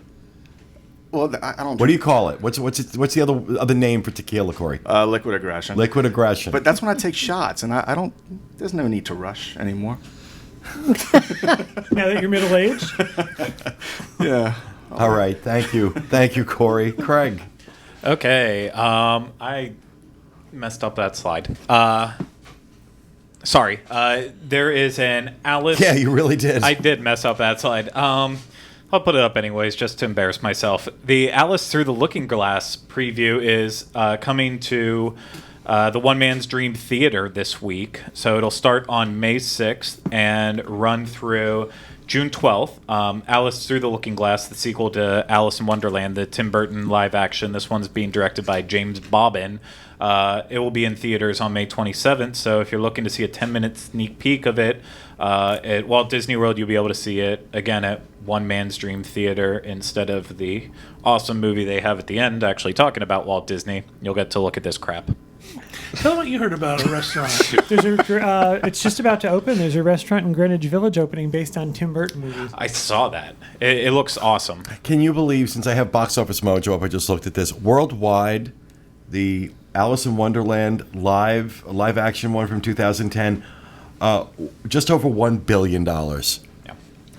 Well, I don't. What do you call it? What's the other name for tequila, Corey? Liquid aggression. Liquid aggression. But that's when I take shots, and I don't. There's no need to rush anymore. Now that you're middle aged, Yeah. All right, thank you, Corey. Craig. Okay, I messed up that slide. Sorry. There is an Alice. Yeah, you really did. I did mess up that slide. I'll put it up anyways, just to embarrass myself. The Alice Through the Looking Glass preview is coming to the One Man's Dream Theater this week. So it'll start on May 6th and run through June 12th. Alice Through the Looking Glass, the sequel to Alice in Wonderland, the Tim Burton live action. This one's being directed by James Bobbin. It will be in theaters on May 27th, so if you're looking to see a 10-minute sneak peek of it at Walt Disney World, you'll be able to see it, again, at One Man's Dream Theater instead of the awesome movie they have at the end actually talking about Walt Disney. You'll get to look at this crap. Tell them what you heard about a restaurant. it's just about to open. There's a restaurant in Greenwich Village opening based on Tim Burton movies. I saw that. It looks awesome. Can you believe, since I have Box Office Mojo up, I just looked at this, worldwide, the Alice in Wonderland live action one from 2010, just over $1 billion.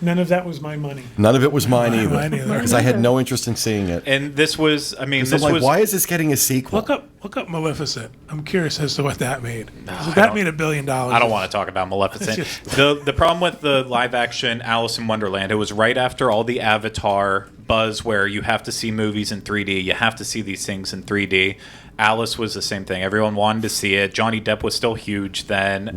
None of that was my money. None of it was mine either, Mine either. because I had no interest in seeing it. And this was, I mean, So this I'm like, was... why is this getting a sequel? Look up Maleficent. I'm curious as to what that made. I That don't- made $1 billion. I don't want to talk about Maleficent. It's The problem with the live action Alice in Wonderland, it was right after all the Avatar buzz where you have to see movies in 3D, you have to see these things in 3D. Alice was the same thing. Everyone wanted to see it. Johnny Depp was still huge then.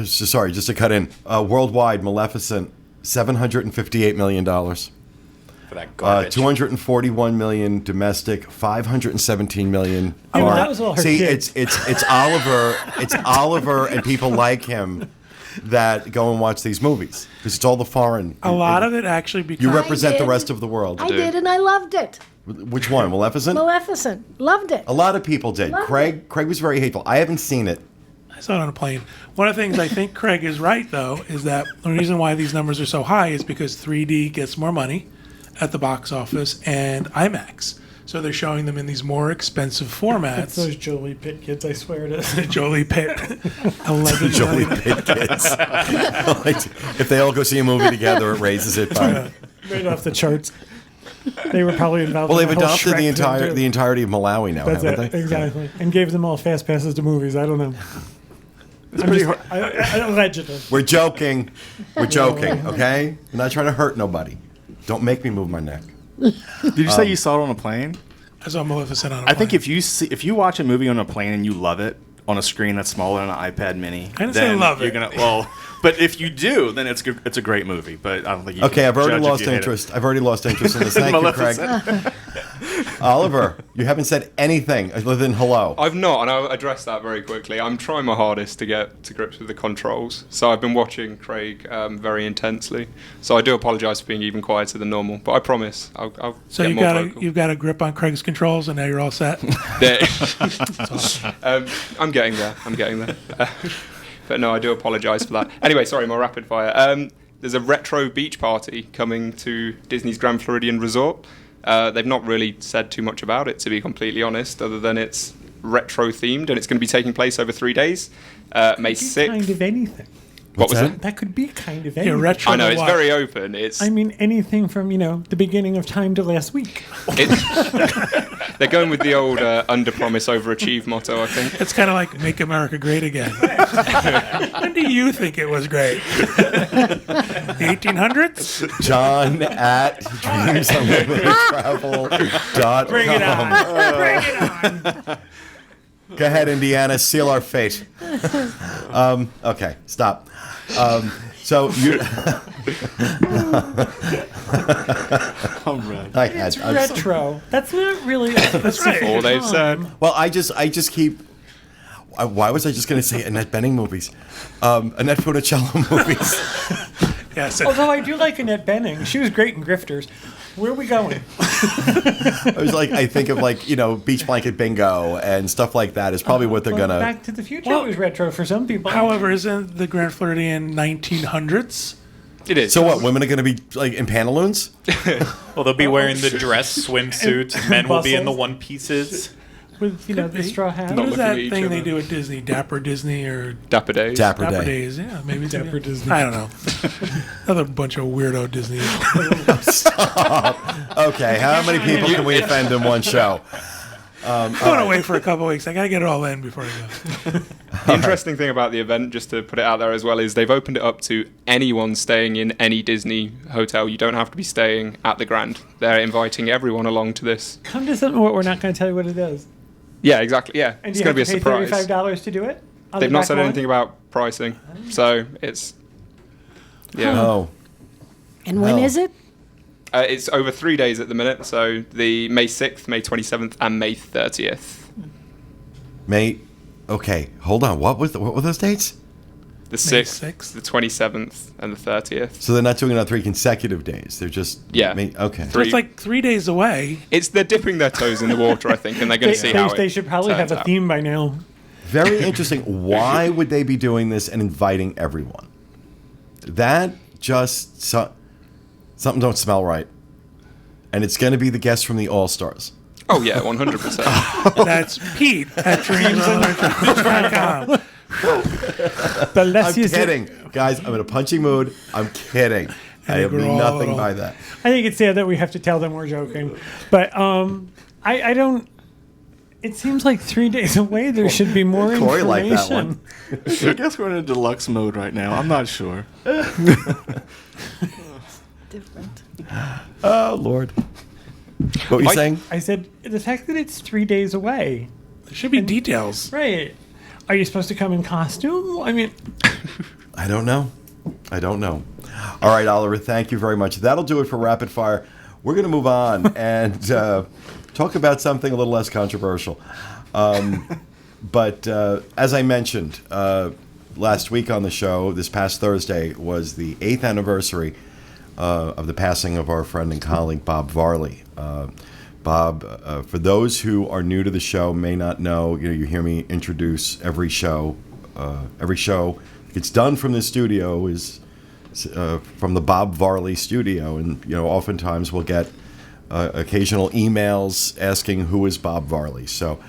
Sorry, just to cut in. Worldwide, Maleficent, $758 million. For that garbage. 241 million domestic, 517 million. Yeah, but foreign. that was all her See, kids. it's Oliver, it's Oliver and people like him that go and watch these movies because it's all the foreign. A lot of it actually because You represent the did. rest of the world. I did, and I loved it. Which one, Maleficent? Maleficent. Loved it. A lot of people did. Loved Craig was very hateful. I haven't seen it. I saw it on a plane. One of the things I think Craig is right, though, is that the reason why these numbers are so high is because 3D gets more money, at the box office and IMAX. So they're showing them in these more expensive It's formats. those Jolie Pitt kids, I swear it is. Jolie Pitt, 11 Jolie million. Pitt kids. Like, if they all go see a movie together, it raises it by. Right off the charts. They were probably involved Well, in they've the whole adopted Shrek thing, too. the entirety of Malawi now, That's haven't it, they? exactly. And gave them all fast passes to movies. I don't know. Allegedly. We're joking. We're joking. Okay, I'm not trying to hurt nobody. Don't make me move my neck. Did you say you saw it on a plane? I saw Maleficent on a I think plane. if you watch a movie on a plane and you love it on a screen that's smaller than an iPad Mini, I didn't say then love you're it. gonna but if you do, then it's good. It's a great movie. But I don't think you. Okay, can I've already judge if lost you hate it. interest. I've already lost interest in this. Thank you, Craig. Maleficent. Oliver, you haven't said anything other than hello. I've not, and I'll address that very quickly. I'm trying my hardest to get to grips with the controls. So I've been watching Craig very intensely. So I do apologise for being even quieter than normal, but I promise I'll So get you more got vocal. you've got a grip on Craig's controls, and now you're all set. There- I'm getting there. But no, I do apologise for that. Anyway, sorry, more rapid fire. There's a retro beach party coming to Disney's Grand Floridian Resort. They've not really said too much about it, to be completely honest, other than it's retro themed and it's going to be taking place over 3 days. May 6th. Kind of anything. What was What's it? That could be kind of Yeah, anything. retro. I know, to it's what? very open. It's I mean, anything from, the beginning of time to last week. they're going with the old under promise, over achieve motto, I think. It's kind of like "Make America Great Again." When do you think it was great? The 1800s? John at dreamsunlimitedtravel.com. Bring it on. Bring it on. Go ahead, Indiana. Seal our fate. Okay, stop. So you. I had. I'm so- Retro. That's not really a specific All they've time. said. well, I just keep. Why was I just going to say Annette Bening movies? Annette Funicello movies. Yes. Although I do like Annette Bening. She was great in Grifters. Where are we going? I was like, I think of beach blanket bingo and stuff like that is probably what they're Well, gonna. Back to the Future Well, was retro for some people. However, isn't the Grand Floridian 1900s? It is. So what? Women are gonna be like in pantaloons? Well, they'll be wearing the dress swimsuits. Men will be in the Bustles. one pieces. With, the straw hat. What is looking that at each thing they other. do at Disney? Dapper Disney or Dapper Days. Dapper Dapper Day. Days? Yeah, maybe it's Dapper Disney. I don't know. Another bunch of weirdo Disney. Okay, how many people can we offend in one show? I'm going away for a couple weeks. I gotta get it all in before I go. The interesting thing about the event, just to put it out there as well, is they've opened it up to anyone staying in any Disney hotel. You don't have to be staying at the Grand. They're inviting everyone along to this. Come to something where we're not going to tell you what it is. Yeah, exactly. Yeah, And it's you going have to be a to pay surprise. $35 to do it? On They've the not back said lawn? anything about pricing, so it's yeah. Oh, And when Oh. is it? It's over 3 days at the minute. So the May 6th, May 27th, and May 30th. May. Okay, hold on. What were those dates? The May 6th, 6th? the 27th, and the 30th. So they're not doing it on 3 consecutive days. They're just Yeah. Okay. So it's like 3 days away. They're dipping their toes in the water, I think, and they're going to see how They it should probably have turns a out. theme by now. Very interesting. Why would they be doing this and inviting everyone? That just something don't smell right. And it's going to be the guests from the All Stars. Oh yeah, 100%. That's Pete at dreamsunlimitedtravel.com. The less I'm you say- kidding, guys. I'm in a punchy mood. I'm kidding. I think we're mean all nothing little- by that. I think it's sad that we have to tell them we're joking. But I don't... It seems like 3 days away there should be more Corey information. liked that one. I guess we're in a deluxe mode right now. I'm not sure. Different. Oh Lord. What were you saying? I said, the fact that it's 3 days away. There should be details. Right. Are you supposed to come in costume? I mean... I don't know. All right, Oliver, thank you very much. That'll do it for Rapid Fire. We're going to move on and talk about something a little less controversial. But as I mentioned last week on the show, this past Thursday was the 8th anniversary of the passing of our friend and colleague, Bob Varley. Bob, for those who are new to the show, may not know, you hear me introduce every show. Every show that gets done from the studio is from the Bob Varley studio, and oftentimes we'll get occasional emails asking who is Bob Varley. So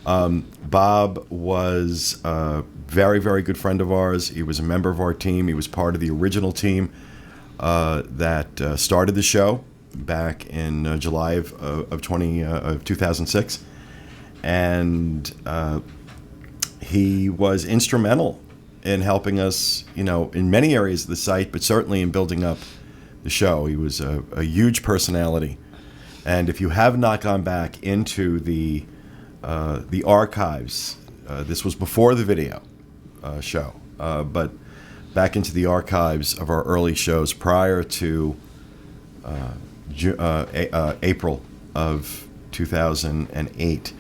Bob was a very, very good friend of ours. He was a member of our team. He was part of the original team that started the show back in July of 2006, and he was instrumental in helping us, in many areas of the site, but certainly in building up the show. He was a huge personality, and if you have not gone back into the archives, this was before the video show, but back into the archives of our early shows prior to April of 2008,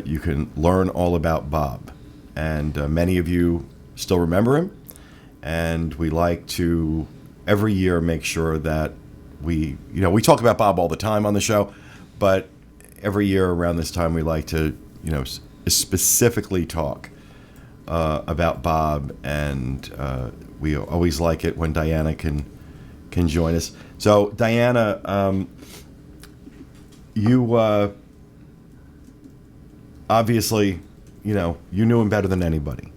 you can learn all about Bob, and many of you still remember him, and we like to every year make sure that we talk about Bob all the time on the show, but every year around this time we like to specifically talk about Bob, and we always like it when Diana can join us. So Diana, you obviously you knew him better than anybody.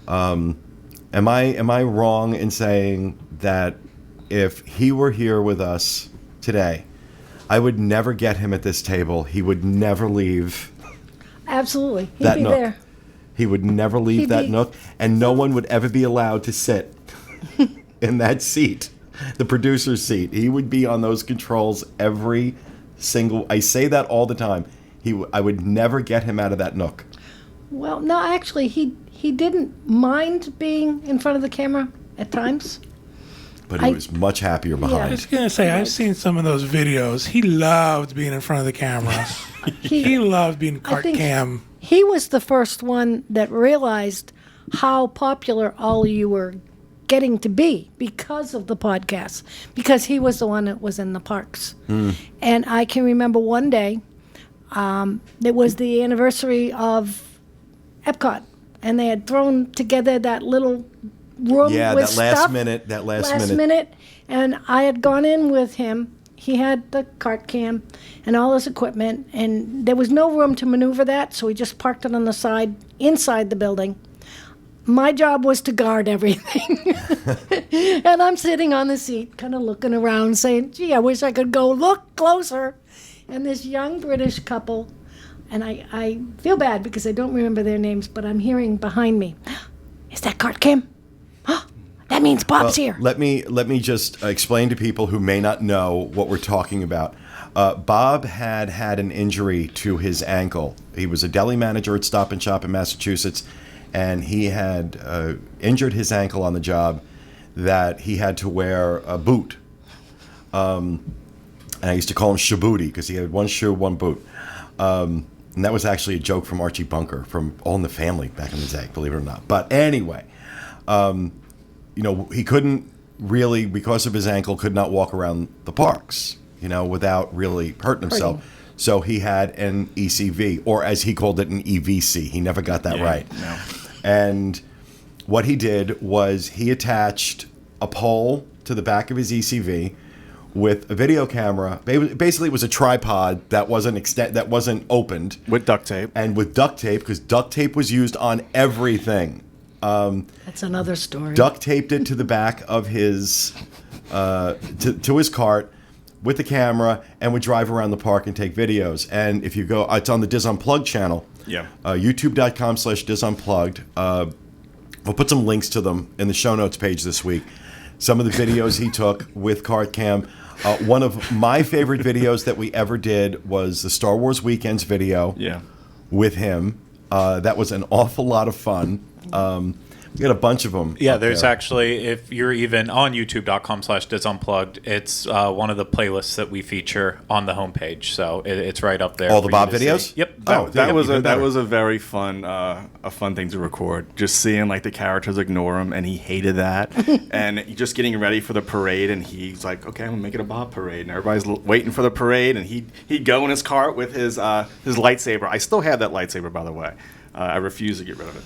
Am I wrong in saying that if he were here with us today, I would never get him at this table? He would never leave. Absolutely. He'd that be nook. there. He would never leave He'd that be- nook, and no one would ever be allowed to sit in that seat, the producer's seat. He would be on those controls every single. I say that all the time. I would never get him out of that nook. Well, no, actually, he didn't mind being in front of the camera at times. But he was much happier I behind. was going to say, I've seen some of those videos. He loved being in front of the camera. He loved being cart think- cam. He was the first one that realized how popular all of you were getting to be because of the podcast, because he was the one that was in the parks. And I can remember one day, it was the anniversary of Epcot, and they had thrown together that little room Yeah, with that last stuff. minute. That last last minute. minute, and I had gone in with him. He had the cart cam and all his equipment, and there was no room to maneuver that, so we just parked it on the side inside the building. My job was to guard everything. And I'm sitting on the seat, kind of looking around, saying, gee, I wish I could go look closer. And this young British couple, and I feel bad because I don't remember their names, but I'm hearing behind me, is that cart cam? That means Bob's here. Let me just explain to people who may not know what we're talking about. Bob had an injury to his ankle. He was a deli manager at Stop and Shop in Massachusetts, and he had injured his ankle on the job that he had to wear a boot. And I used to call him Shabooty because he had one shoe, one boot. And that was actually a joke from Archie Bunker from All in the Family back in the day, believe it or not. But anyway, he couldn't really, because of his ankle, could not walk around the parks, without really hurting himself. So he had an ECV, or as he called it, an EVC. He never got that right. No. And what he did was he attached a pole to the back of his ECV with a video camera. Basically, it was a tripod that wasn't opened. With duct tape. And with duct tape, because duct tape was used on everything. That's another story. Duct taped it to the back of his to his cart with the camera, and would drive around the park and take videos. And if you go, it's on the Diz Unplugged channel. Yeah. YouTube.com/DizUnplugged. We'll put some links to them in the show notes page this week. Some of the videos he took with cart cam. One of my favorite videos that we ever did was the Star Wars Weekends video. Yeah. With him. That was an awful lot of fun. We got a bunch of them. Yeah, there's actually, if you're even on youtube.com/DizUnplugged, it's one of the playlists that we feature on the homepage. So it's right up there. All the for you Bob to see. videos? Yep. Oh, That was even better. a very fun fun thing to record. Just seeing like the characters ignore him, and he hated that. And just getting ready for the parade, and he's like, "Okay, I'm gonna make it a Bob parade." And everybody's waiting for the parade, and he'd go in his cart with his lightsaber. I still have that lightsaber, by the way. I refuse to get rid of it.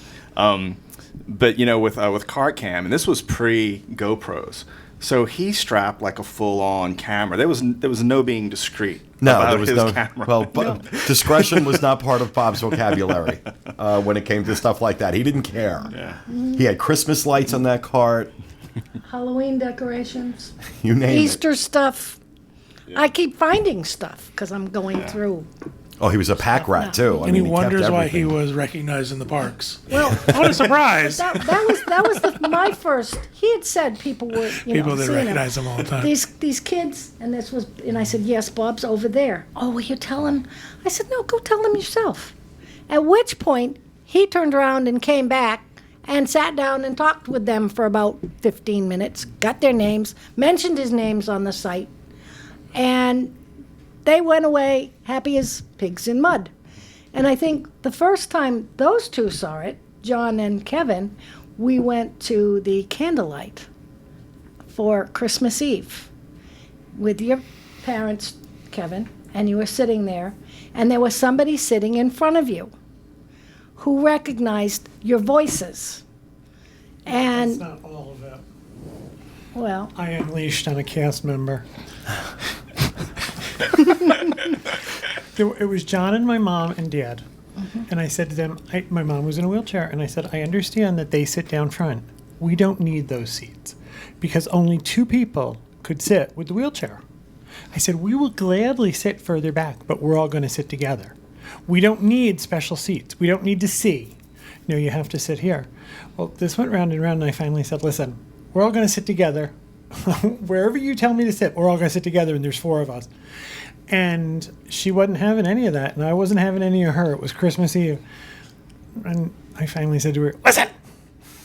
But with cart cam, and this was pre GoPros, so he strapped like a full on camera. There was no being discreet. No, about there was his no. camera. Well, discretion was not part of Bob's vocabulary when it came to stuff like that. He didn't care. Yeah. He had Christmas lights on that cart. Halloween decorations, You name Easter stuff. I keep finding stuff because I'm going through. it. Oh, he was a pack rat too. I And mean, he kept wonders why he everything. was recognized in the parks. Well, What a surprise! that was my first. He had said people were People that seeing recognize him all the time. These kids, and I said, yes, Bob's over there. Oh, will you tell him? I said, no, go tell him yourself. At which point he turned around and came back and sat down and talked with them for about 15 minutes, got their names, mentioned his names on the site, and they went away happy as pigs in mud. And I think the first time those two saw it, John and Kevin, we went to the candlelight for Christmas Eve with your parents, Kevin, and you were sitting there, and there was somebody sitting in front of you who recognized your voices. That's And, not all of it. well, I unleashed on a cast member. It was John and my mom and dad. And I said to them, my mom was in a wheelchair, and I said, I understand that they sit down front. We don't need those seats because only 2 people could sit with the wheelchair. I said, we will gladly sit further back, but we're all going to sit together. We don't need special seats. We don't need to see. No, you have to sit here. Well, this went round and round, and I finally said, listen, we're all going to sit together. Wherever you tell me to sit, we're all going to sit together, and there's 4 of us. And she wasn't having any of that, and I wasn't having any of her. It was Christmas Eve. And I finally said to her, listen!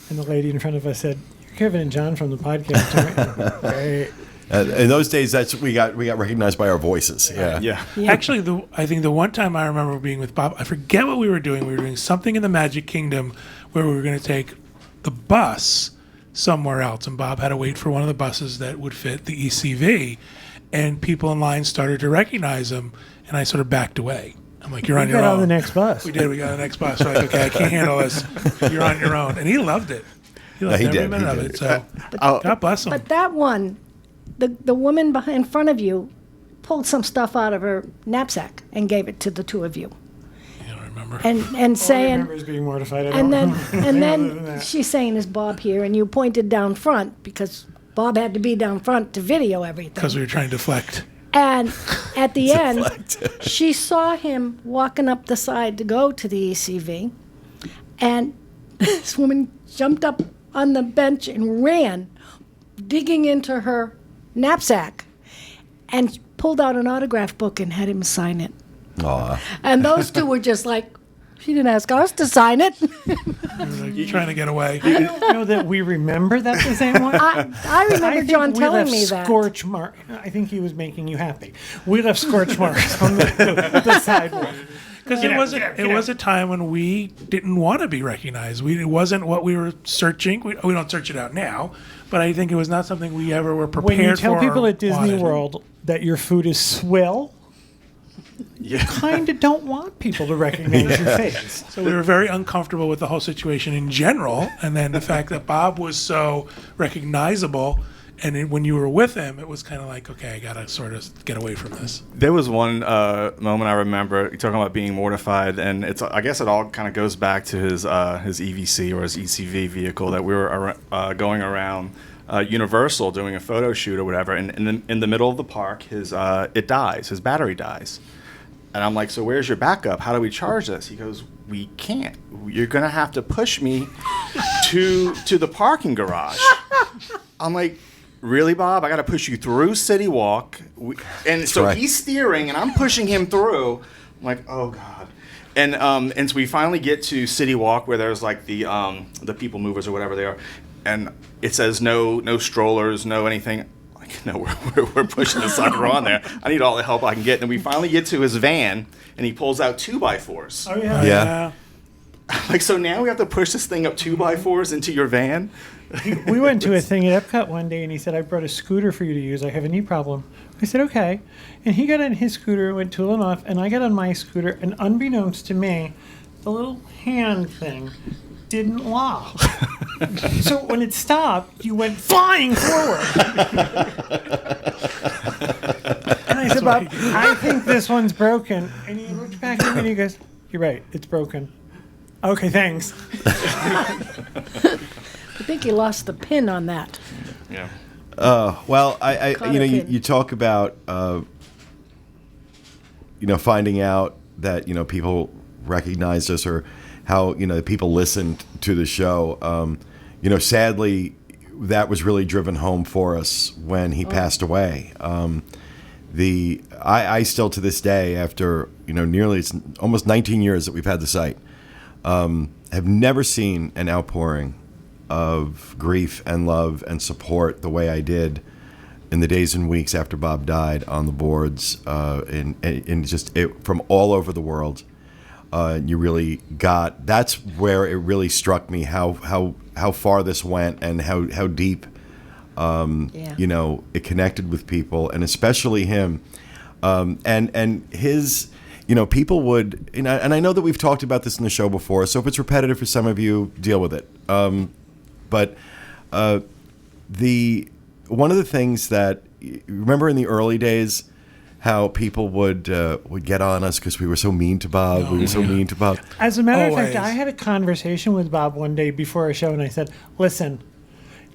And the lady in front of us said, you're Kevin and John from the podcast, right? Right. In those days, we got recognized by our voices. Yeah. Yeah. Actually, I think the one time I remember being with Bob, I forget what we were doing. We were doing something in the Magic Kingdom where we were going to take the bus somewhere else, and Bob had to wait for one of the buses that would fit the ECV, and people in line started to recognize him, and I sort of backed away. I'm like, you're on We your got own. on the next bus. We did. We got on the next bus. We're like, okay, I can't handle this. You're on your own. And he loved it. He loved he every did. minute He of did. it. So, Oh, God bless him. but that one, the woman in front of you pulled some stuff out of her knapsack and gave it to the 2 of you. I don't remember. And All I saying, remember is being mortified. I and don't then remember and anything other than then that. she's saying, is Bob here? And you pointed down front because Bob had to be down front to video everything. Because we were trying to deflect. And at the end, she saw him walking up the side to go to the ECV, and this woman jumped up on the bench and ran, digging into her knapsack, and pulled out an autograph book and had him sign it. Aw. And those 2 were just like, she didn't ask us to sign it. We were like, trying to get away. I don't know that we remember that the same way. I remember think John we telling left me that. scorch mark. I think he was making you happy. We left scorch marks on the sidewalk. Because it was a time when we didn't want to be recognized. It wasn't what we were searching. We don't search it out now, but I think it was not something we ever were prepared for. When you tell people or at Disney wanted. World that your food is swill, you kind of don't want people to recognize your face. So we were very uncomfortable with the whole situation in general, and then the fact that Bob was so recognizable, and when you were with him, it was kind of like, okay, I gotta sort of get away from this. There was one moment I remember talking about being mortified, and I guess it all kind of goes back to his EVC or his ECV vehicle that we were going around Universal doing a photo shoot or whatever, and in the middle of the park, his battery dies. And I'm like, so where's your backup? How do we charge this? He goes, we can't. You're going to have to push me to the parking garage. I'm like, really, Bob? I got to push you through City Walk. So right. he's steering, and I'm pushing him through. I'm like, oh, God. And so we finally get to City Walk where there's like the people movers or whatever they are. And it says no strollers, no anything. No, we're pushing the sucker on there. I need all the help I can get. And we finally get to his van, and he pulls out 2x4s. Oh, yeah. Yeah. Like, so now we have to push this thing up 2x4s into your van? We went to a thing at Epcot one day, and he said, I brought a scooter for you to use. I have a knee problem. I said, okay. And he got on his scooter, went tooling off, and I got on my scooter, and unbeknownst to me, the little hand thing didn't laugh. So when it stopped, you went flying forward. And I said, Bob, I think this one's broken. And he looked back at me and he goes, you're right, it's broken. Okay, thanks. I think he lost the pin on that. Yeah. Well, I Caught you know, a you, pin. you talk about, finding out that, people recognized us or how, people listened to the show. Sadly, that was really driven home for us when he passed away. I still to this day, after, nearly it's almost 19 years that we've had the site, have never seen an outpouring of grief and love and support the way I did in the days and weeks after Bob died on the boards, from all over the world. You really got, that's where it really struck me how far this went and how deep, it connected with people, and especially him. And his, people would, and I know that we've talked about this in the show before, so if it's repetitive for some of you, deal with it. But one of the things that, remember in the early days, how people would get on us because we were so mean to Bob. We were so mean to Bob. As a matter of fact, Always. I had a conversation with Bob one day before a show, and I said, listen,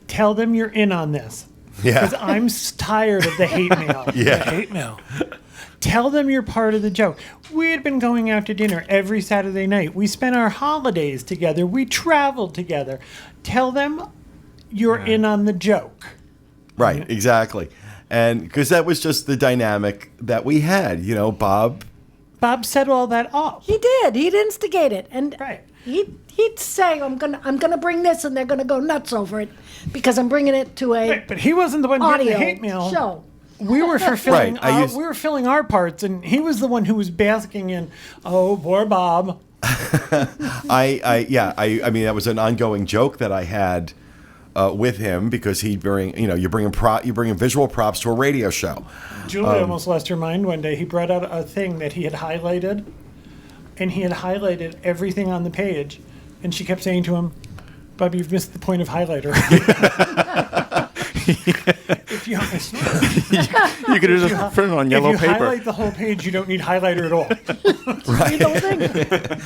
tell them you're in on this. Because Yeah. I'm tired of the hate mail. Yeah. Hate mail. Tell them you're part of the joke. We had been going out to dinner every Saturday night. We spent our holidays together. We traveled together. Tell them you're in on the joke. Right, exactly. And because that was just the dynamic that we had, Bob. Bob set all that up. He did. He'd instigate it, and Right. he'd say, "I'm gonna bring this," and they're gonna go nuts over it because I'm bringing it to a Right, but he wasn't the one getting the audio hate mail. show. We were fulfilling Right, I used- we were filling our parts, and he was the one who was basking in, oh, poor Bob. I mean, that was an ongoing joke that I had with him because he'd bring, you're bringing visual props to a radio show. Julie almost lost her mind one day. He brought out a thing that he had highlighted, and he had highlighted everything on the page, and she kept saying to him, Bob, you've missed the point of highlighter. If you, You could have just printed it on yellow if you paper. highlight the whole page, you don't need highlighter at all. You know, thing.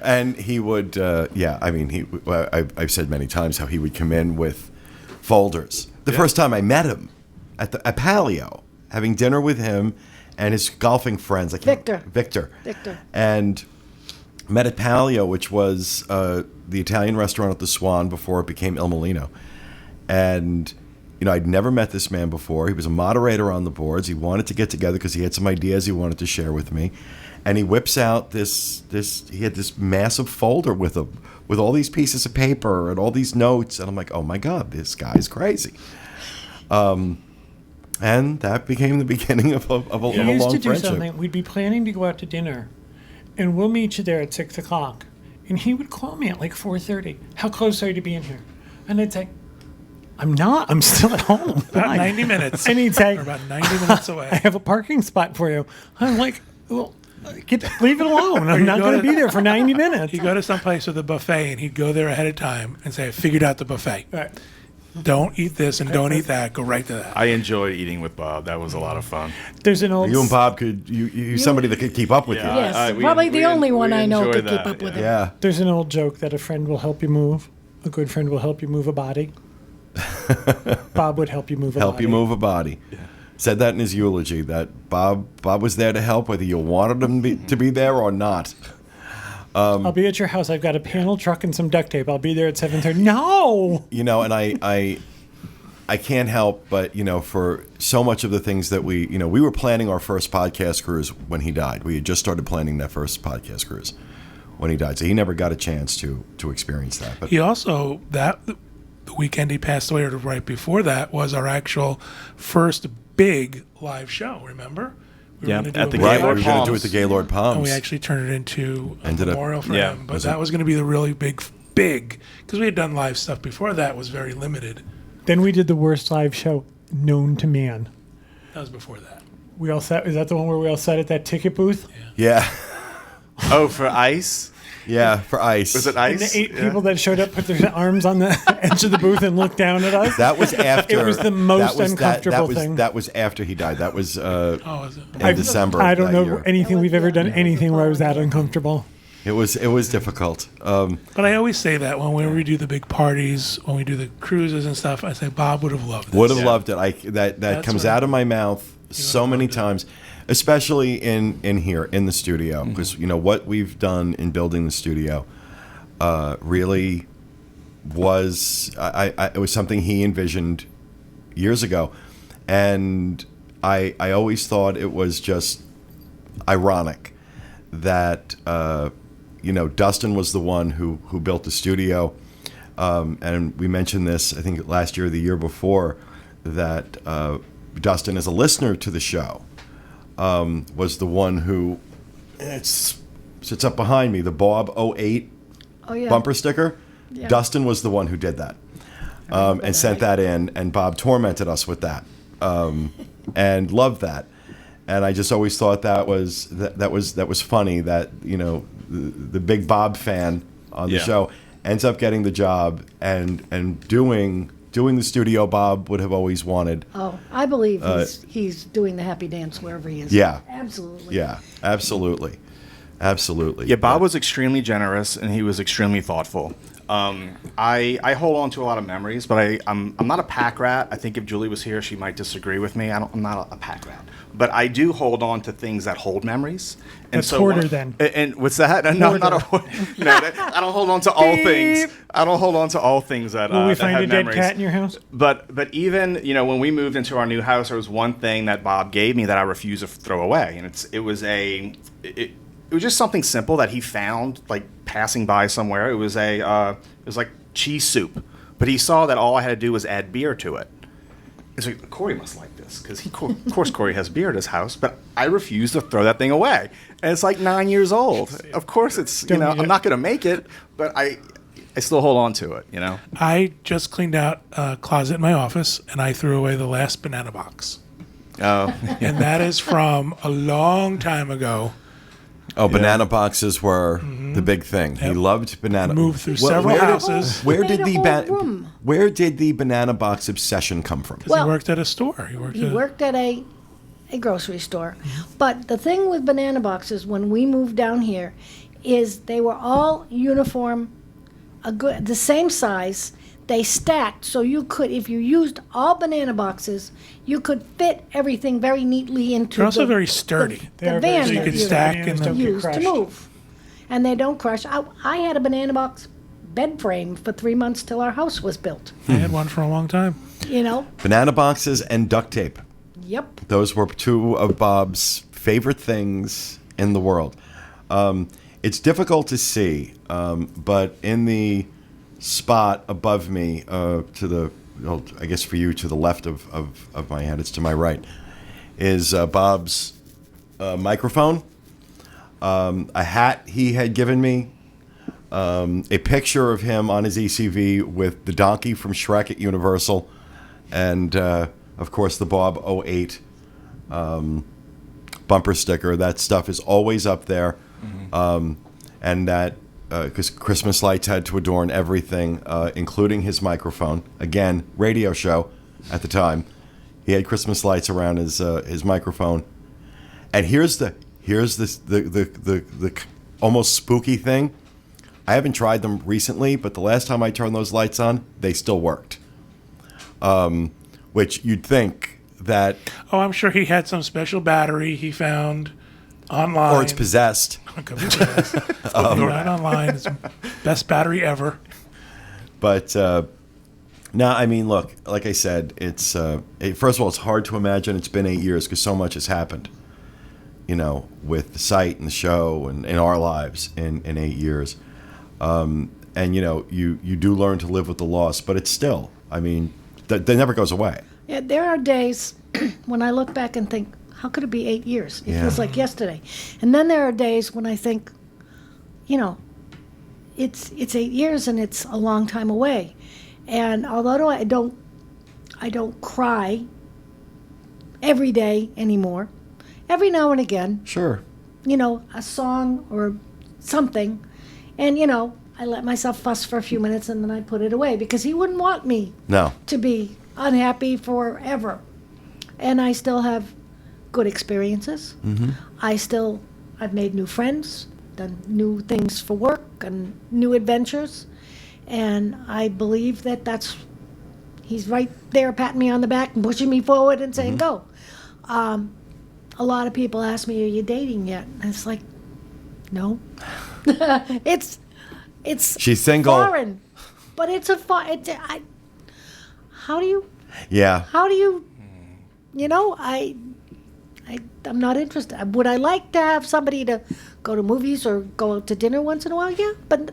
And he would, I've said many times how he would come in with folders. The first time I met him at Palio, having dinner with him and his golfing friends. Victor. Victor. And met at Palio, which was the Italian restaurant at the Swan before it became Il Molino. And, I'd never met this man before. He was a moderator on the boards. He wanted to get together because he had some ideas he wanted to share with me. And he whips out he had this massive folder with him, with all these pieces of paper and all these notes. And I'm like, oh my God, this guy's crazy. And that became the beginning of a He long used to do friendship. something. We'd be planning to go out to dinner, and we'll meet you there at 6 o'clock. And he would call me at like 4:30. How close are you to being here? And I'd say, I'm not. I'm still at home. About 90 minutes. And he'd say, We're about 90 minutes I away. have a parking spot for you. I'm like, well, leave it alone. I'm you not go going to to- be there for 90 minutes. He'd go to some place with a buffet, and he'd go there ahead of time and say, I figured out the buffet. Right. Don't eat this and don't eat that. Go right to that. I enjoyed eating with Bob. That was a lot of fun. There's an old. You and Bob you somebody that could keep up with Yeah. you. Yes, we- probably the only one we I know enjoyed could keep that, up with it. Yeah. There's an old joke that a friend will help you move. A good friend will help you move a body. Bob would help you move a body. Help you move a body. Said that in his eulogy that Bob was there to help whether you wanted him to be there or not. I'll be at your house. I've got a panel truck and some duct tape. I'll be there at 7:30. No. And I can't help but, for so much of the things that we were planning our first podcast cruise when he died. We had just started planning that first podcast cruise when he died. So he never got a chance to experience that. But He also, the weekend he passed away, or right before that, was our actual first big live show, remember? We were Yeah, gonna do at a the big- right, we Gaylord were going to do it Palms. at the Gaylord Palms. And we actually turned it into a Ended up- memorial for yeah, him. But was that it- was going to be the really big, because we had done live stuff before that, was very limited. Then we did the worst live show known to man. That was before that. We all sat. Is that the one where we all sat at that ticket booth? Yeah. Oh, for ice? Yeah, for ice. Was it And ice? the 8 Yeah. people that showed up put their arms on the edge of the booth and looked down at us. That was after. It was the most uncomfortable was, thing. That was after he died. That was Oh, is it? in December. I of don't that know year. anything we've ever done Yeah. anything where I was that uncomfortable. It was difficult. But I always say that when we do the big parties, when we do the cruises and stuff, I say Bob would have loved this. Would have loved it. That That's comes right. out of my mouth so many times, especially in here in the studio, because what we've done in building the studio really was it was something he envisioned years ago, and I always thought it was just ironic that Dustin was the one who built the studio, and we mentioned this I think last year or the year before that Dustin, as a listener to the show, was the one who sits up behind me, the Bob 08 Oh, yeah. bumper sticker. Yeah. Dustin was the one who did that, and sent that in, and Bob tormented us with that, and loved that. And I just always thought that was funny that the big Bob fan on the Yeah. show ends up getting the job and doing the studio Bob would have always wanted. Oh, I believe he's doing the happy dance wherever he is. Yeah. Absolutely. Yeah, absolutely. Yeah, Bob was extremely generous and he was extremely thoughtful. I hold on to a lot of memories, but I'm not a pack rat. I think if Julie was here, she might disagree with me. I'm not a pack rat, but I do hold on to things that hold memories. And That's hoarder then. And what's that? No, I'm not a hoarder. No, I don't hold on to all things. I don't hold on to all things that Will we that find have a dead memories. cat in your house? But even when we moved into our new house, there was one thing that Bob gave me that I refused to throw away, and it was just something simple that he found like passing by somewhere. It was like cheese soup, but he saw that all I had to do was add beer to it. And so Corey must like this because of course Corey has beer at his house, but I refuse to throw that thing away. And it's like 9 years old. Of course it's Don't eat I'm it. not going to make it, but I still hold on to it. I just cleaned out a closet in my office, and I threw away the last banana box. Oh, And that is from a long time ago. Oh, banana boxes were the big thing. He Yep. loved banana. Moved through Wh- several where did- houses. Where Made did a the whole room. where did the banana box obsession come from? Because Well, he worked at a store. He worked at a grocery store. But the thing with banana boxes when we moved down here is they were all uniform, the same size. They stacked, so you could, if you used all banana boxes, you could fit everything very neatly into. They're also the- very sturdy. The, the van So you that could you stack Bananas in don't them. get use to crushed. move, and they don't crush. I had a banana box bed frame for 3 months till our house was built. I had one for a long time. Banana boxes and duct tape. Yep. Those were two of Bob's favorite things in the world. It's difficult to see, but in the spot above me, I guess for you, to the left of my head, it's to my right, is Bob's microphone, a hat he had given me, a picture of him on his ECV with the donkey from Shrek at Universal, and of course the Bob 08 bumper sticker. That stuff is always up there, and that because Christmas lights had to adorn everything, including his microphone. Again, radio show at the time. He had Christmas lights around his microphone, and here's the almost spooky thing. I haven't tried them recently, but the last time I turned those lights on, they still worked. Which you'd think that, Oh, I'm sure he had some special battery he found online. or it's possessed. Could be possessed. Right online. It's the best battery ever. But no, I mean, look, like I said, it's first of all, it's hard to imagine it's been 8 years because so much has happened, with the site and the show and in our lives in 8 years. And you do learn to live with the loss, but it's still, I mean, that never goes away. Yeah, there are days when I look back and think, how could it be 8 years? It Yeah. feels like yesterday. And then there are days when I think, it's 8 years and it's a long time away. And although I don't cry every day anymore, every now and again, Sure. a song or something, And, I let myself fuss for a few minutes and then I put it away because he wouldn't want me No. to be unhappy forever. And I still have good experiences. I've made new friends, done new things for work and new adventures. And I believe that he's right there patting me on the back and pushing me forward and saying, go. A lot of people ask me, are you dating yet? And it's like, no. It's She's single. foreign. But it's how do you, Yeah. I'm not interested. Would I like to have somebody to go to movies or go out to dinner once in a while? Yeah, but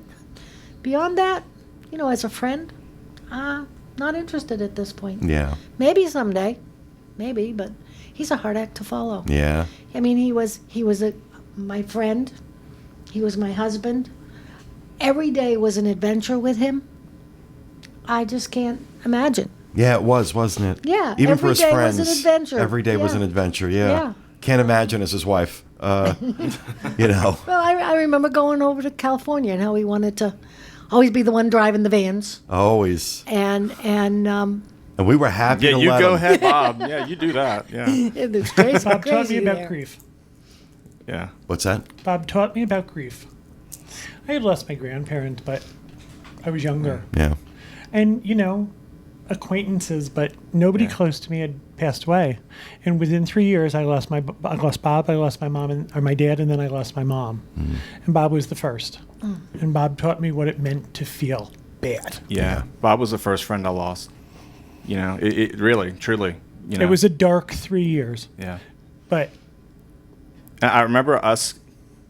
beyond that, as a friend, not interested at this point. Yeah. Maybe someday, but he's a hard act to follow. Yeah. I mean, he was my friend. He was my husband. Every day was an adventure with him. I just can't imagine. Yeah, it was, wasn't it? Yeah, Even every for his day friends. was an adventure. Every day was Yeah. an adventure. Yeah. Yeah. Can't imagine as his wife. Well, I remember going over to California and how he wanted to always be the one driving the vans. Always. And And we were happy Yeah, to you let go him. ahead, Bob. Yeah, you do that. Yeah, it was crazy. Bob taught me crazy about there. grief. yeah. What's that? Bob taught me about grief. I had lost my grandparents, but I was younger. Yeah. And, acquaintances, but nobody close to me had passed away. And within 3 years, I lost Bob, I lost my mom, or my dad, and then I lost my mom. And Bob was the first. And Bob taught me what it meant to feel bad. Yeah. Bob was the first friend I lost. It really, truly, It was a dark 3 years. Yeah. But I remember us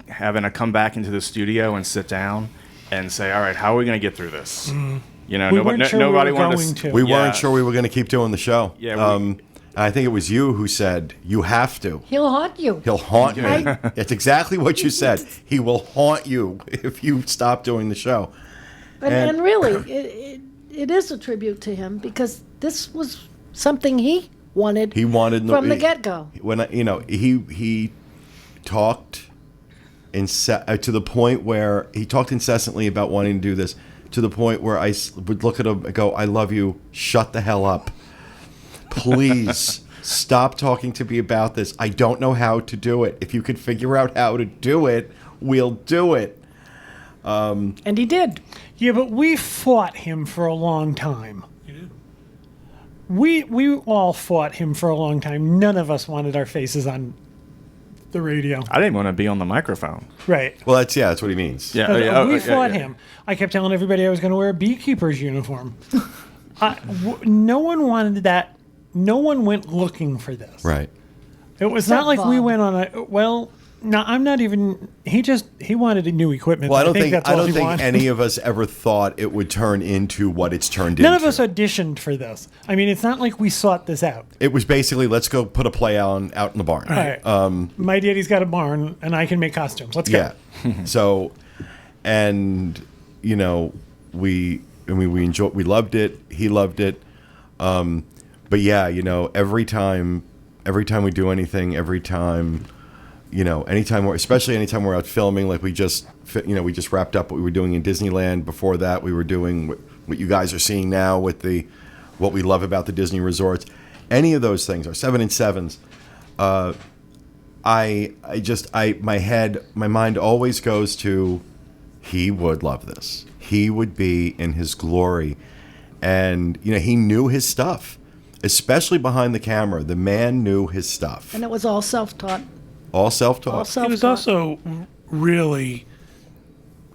having to come back into the studio and sit down and say, all right, how are we going to get through this? we weren't sure nobody we were wanted going to. to. We Yeah. weren't sure we were going to keep doing the show. Yeah, I think it was you who said, you have to. He'll haunt you. He'll haunt me. Right. It's exactly what you said. He will haunt you if you stop doing the show. And really, it is a tribute to him because this was something he wanted. He wanted from the get-go. When he talked to the point where he talked incessantly about wanting to do this, to the point where I would look at him and go, "I love you. Shut the hell up, please." Stop talking to me about this. I don't know how to do it. If you could figure out how to do it, we'll do it. And he did. Yeah, but we fought him for a long time. We all fought him for a long time. None of us wanted our faces on the radio. I didn't want to be on the microphone. Right. Well, that's what he means. Yeah. We fought him. I kept telling everybody I was going to wear a beekeeper's uniform. No one wanted that. No one went looking for this. Right. It was Except not like we Bob. went on a. Well, no, I'm not even. He wanted a new equipment. Well, I don't think that's all he wanted. any of us ever thought it would turn into what it's turned None into. of us auditioned for this. I mean, it's not like we sought this out. It was basically, let's go put a play out in the barn. All right. My daddy's got a barn, and I can make costumes. Let's go. Yeah. So, and we loved it. He loved it. But yeah, every time we do anything, anytime we're out filming, like we just wrapped up what we were doing in Disneyland. Before that, we were doing what you guys are seeing now with what we love about the Disney resorts. Any of those things, our 7 and 7s, my mind always goes to, he would love this. He would be in his glory. And, he knew his stuff, especially behind the camera. The man knew his stuff. And it was all self-taught. All self-taught. All He self-taught. was also really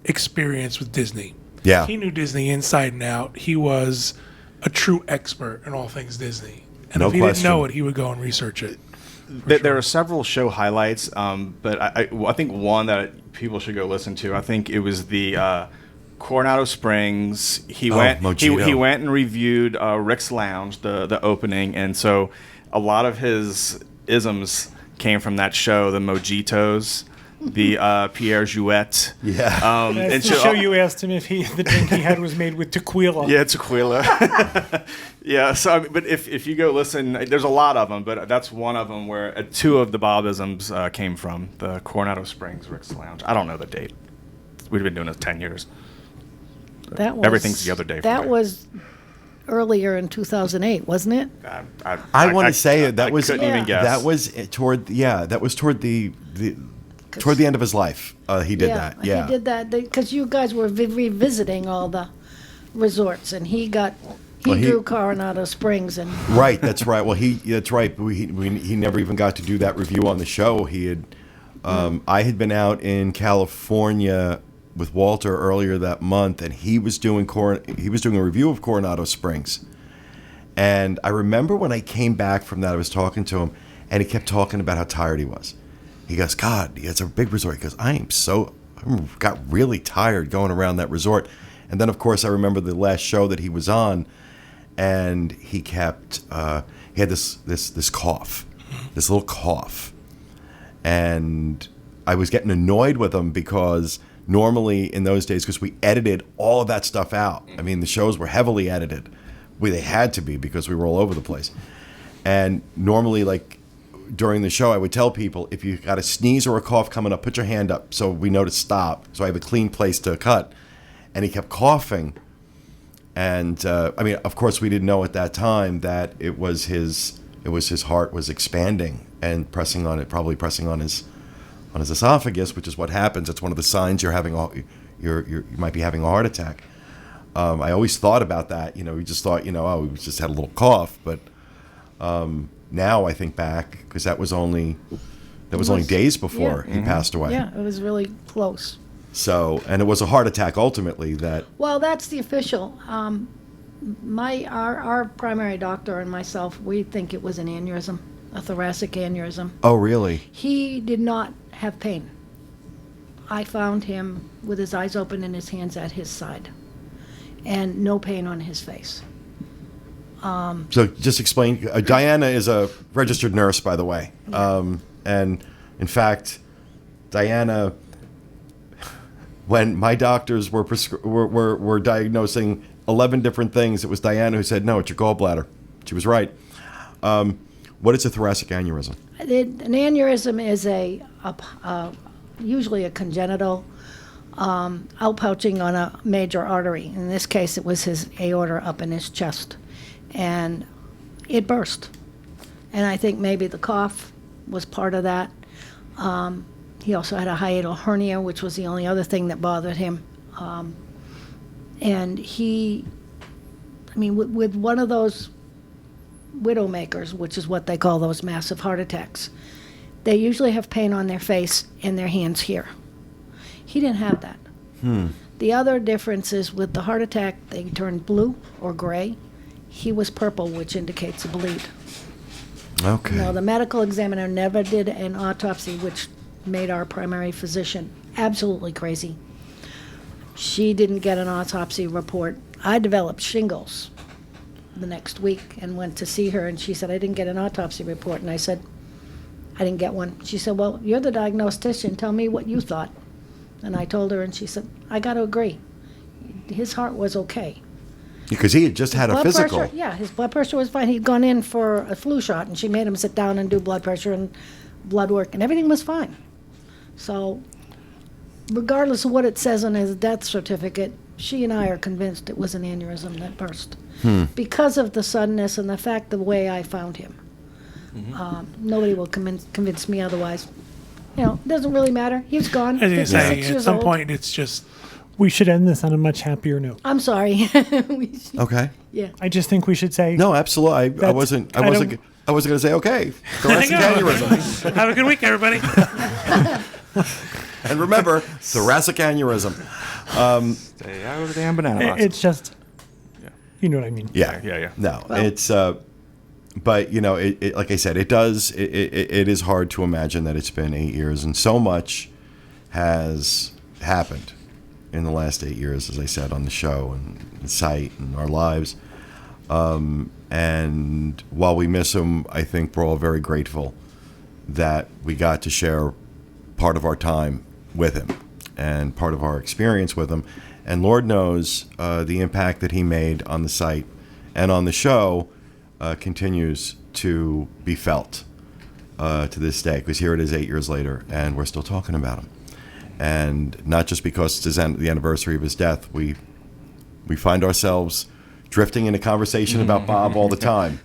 experienced with Disney. Yeah. He knew Disney inside and out. He was a true expert in all things Disney. And No if he question. didn't know it, he would go and research it. There are several show highlights, but I think one that people should go listen to. I think it was the Coronado Springs. He went and reviewed Rick's Lounge, the opening, and so a lot of his isms came from that show. The mojitos, the Pierre Jouet. Yeah. That's the show you asked him if the drink he had was made with tequila. Yeah, tequila. Yeah, so but if you go listen, there's a lot of them, but that's one of them where two of the Bobisms came from the Coronado Springs Rick's Lounge. I don't know the date. we've been doing this 10 years. That was, Everything's the other day for That me. was earlier in 2008, wasn't it? I want to say that was couldn't even guess. that was toward toward the end of his life. He did that. Yeah. He did that because you guys were revisiting all the resorts, and he Well, he- drew Coronado Springs, and Right, that's right. Well, that's right. He never even got to do that review on the show. He had, I had been out in California with Walter earlier that month, and he was doing a review of Coronado Springs. And I remember when I came back from that, I was talking to him, and he kept talking about how tired he was. He goes, God, it's a big resort. He goes, I got really tired going around that resort. And then, of course, I remember the last show that he was on, and he kept he had this cough, this little cough, and I was getting annoyed with him because normally in those days, because we edited all of that stuff out. I mean, the shows were heavily edited. They had to be because we were all over the place. And normally, like during the show, I would tell people, if you got a sneeze or a cough coming up, put your hand up so we know to stop. So I have a clean place to cut. And he kept coughing. And I mean, of course, we didn't know at that time that it was his heart was expanding and probably pressing on his esophagus, which is what happens. It's one of the signs you might be having a heart attack. I always thought about that. We just thought, oh, we just had a little cough. But now I think back, because that was only days before he passed away. yeah, it was really close. So, and it was a heart attack ultimately that. Well, that's the official. Our primary doctor and myself, we think it was an aneurysm, a thoracic aneurysm. Oh, really? He did not have pain. I found him with his eyes open and his hands at his side, and no pain on his face. So just explain. Diana is a registered nurse, by the way. And in fact, Diana, when my doctors were diagnosing 11 different things, it was Diana who said, no, it's your gallbladder. She was right. What is a thoracic aneurysm? An aneurysm is usually a congenital outpouching on a major artery. In this case, it was his aorta up in his chest. And it burst. And I think maybe the cough was part of that. He also had a hiatal hernia, which was the only other thing that bothered him. And with one of those widowmakers, which is what they call those massive heart attacks, they usually have pain on their face and their hands here. He didn't have that. The other difference is with the heart attack, they turned blue or gray. He was purple, which indicates a bleed. Okay. Now, the medical examiner never did an autopsy, which made our primary physician absolutely crazy. She didn't get an autopsy report. I developed shingles the next week and went to see her, and she said, I didn't get an autopsy report. And I said, I didn't get one. She said, well, you're the diagnostician. Tell me what you thought. And I told her, and she said, I got to agree. His heart was okay. Because he had just had a Blood physical. pressure, yeah, his blood pressure was fine. He'd gone in for a flu shot, and she made him sit down and do blood pressure and blood work, and everything was fine. So, regardless of what it says on his death certificate, she and I are convinced it was an aneurysm that burst. Because of the suddenness and the fact the way I found him. Nobody will convince me otherwise. It doesn't really matter. He's gone. As you say, 56 at years some old. point, it's just We should end this on a much happier note. I'm sorry. Okay. Yeah. I just think we should say No, absolutely. I That's wasn't kind going to say, okay, thoracic There you go. aneurysm. have a good week, everybody. And remember, thoracic aneurysm. Stay out of the damn banana box. it's just, you know what I mean. Yeah. No, Well- it's, but it like I said, it is hard to imagine that it's been 8 years, and so much has happened in the last 8 years, as I said, on the show and the site and our lives. And while we miss him, I think we're all very grateful that we got to share part of our time with him and part of our experience with him. And Lord knows the impact that he made on the site and on the show continues to be felt to this day, because here it is 8 years later, and we're still talking about him. And not just because it's the anniversary of his death, we find ourselves drifting into conversation about Bob all the time,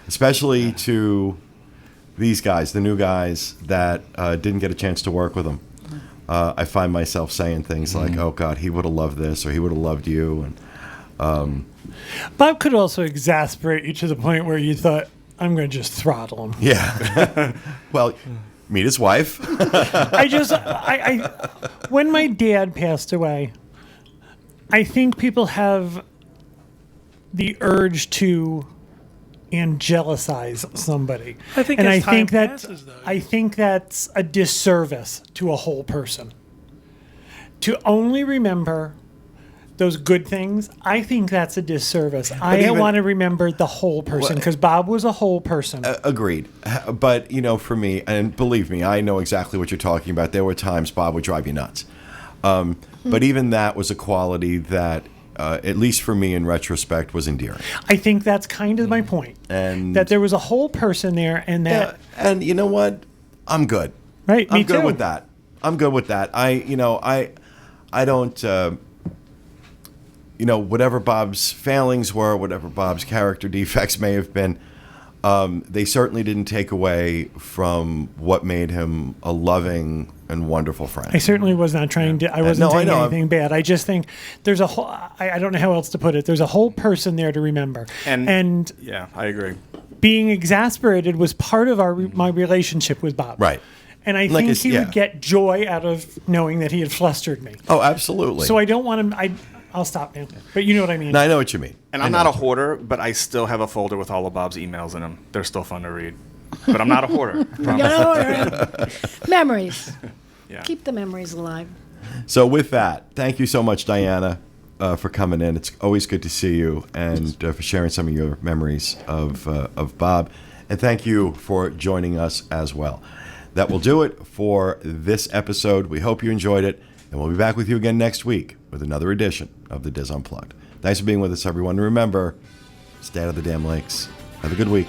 especially to these guys, the new guys that didn't get a chance to work with him. I find myself saying things like, "Oh God, he would have loved this," or "He would have loved you," and Bob could also exasperate you to the point where you thought, I'm going to just throttle him. yeah. Well, meet his wife. I when my dad passed away, I think people have the urge to angelicize somebody. I think and as I time think that passes, though. I think that's a disservice to a whole person. To only remember those good things, I think that's a disservice. I even- want to remember the whole person because Bob was a whole person. Agreed. But, for me, and believe me, I know exactly what you're talking about. There were times Bob would drive you nuts. But even that was a quality that, at least for me in retrospect, was endearing. I think that's kind of my point. And That there was a whole person there and that, and you know what? I'm good. right, me I'm good too. with that. I'm good with that. I don't, whatever Bob's failings were, whatever Bob's character defects may have been, they certainly didn't take away from what made him a loving and wonderful friend. I certainly was not trying to. I wasn't No, I saying know. anything bad. I just think there's a whole. I don't know how else to put it. There's a whole person there to remember, and Yeah, I agree. being exasperated was part of my relationship with Bob. Right. And I Like think it's- he yeah. would get joy out of knowing that he had flustered me. Oh, absolutely. So I don't want him. I'll stop now. But you know what I mean. No, I know what you mean. And I'm not a hoarder, but I still have a folder with all of Bob's emails in them. They're still fun to read. But I'm not a hoarder. Promise. Memories. Yeah. Keep the memories alive. So with that, thank you so much, Diana, for coming in. It's always good to see you and for sharing some of your memories of Bob. And thank you for joining us as well. That will do it for this episode. We hope you enjoyed it. And we'll be back with you again next week with another edition of the Diz Unplugged. Thanks for being with us, everyone. And remember, stay out of the damn lakes. Have a good week.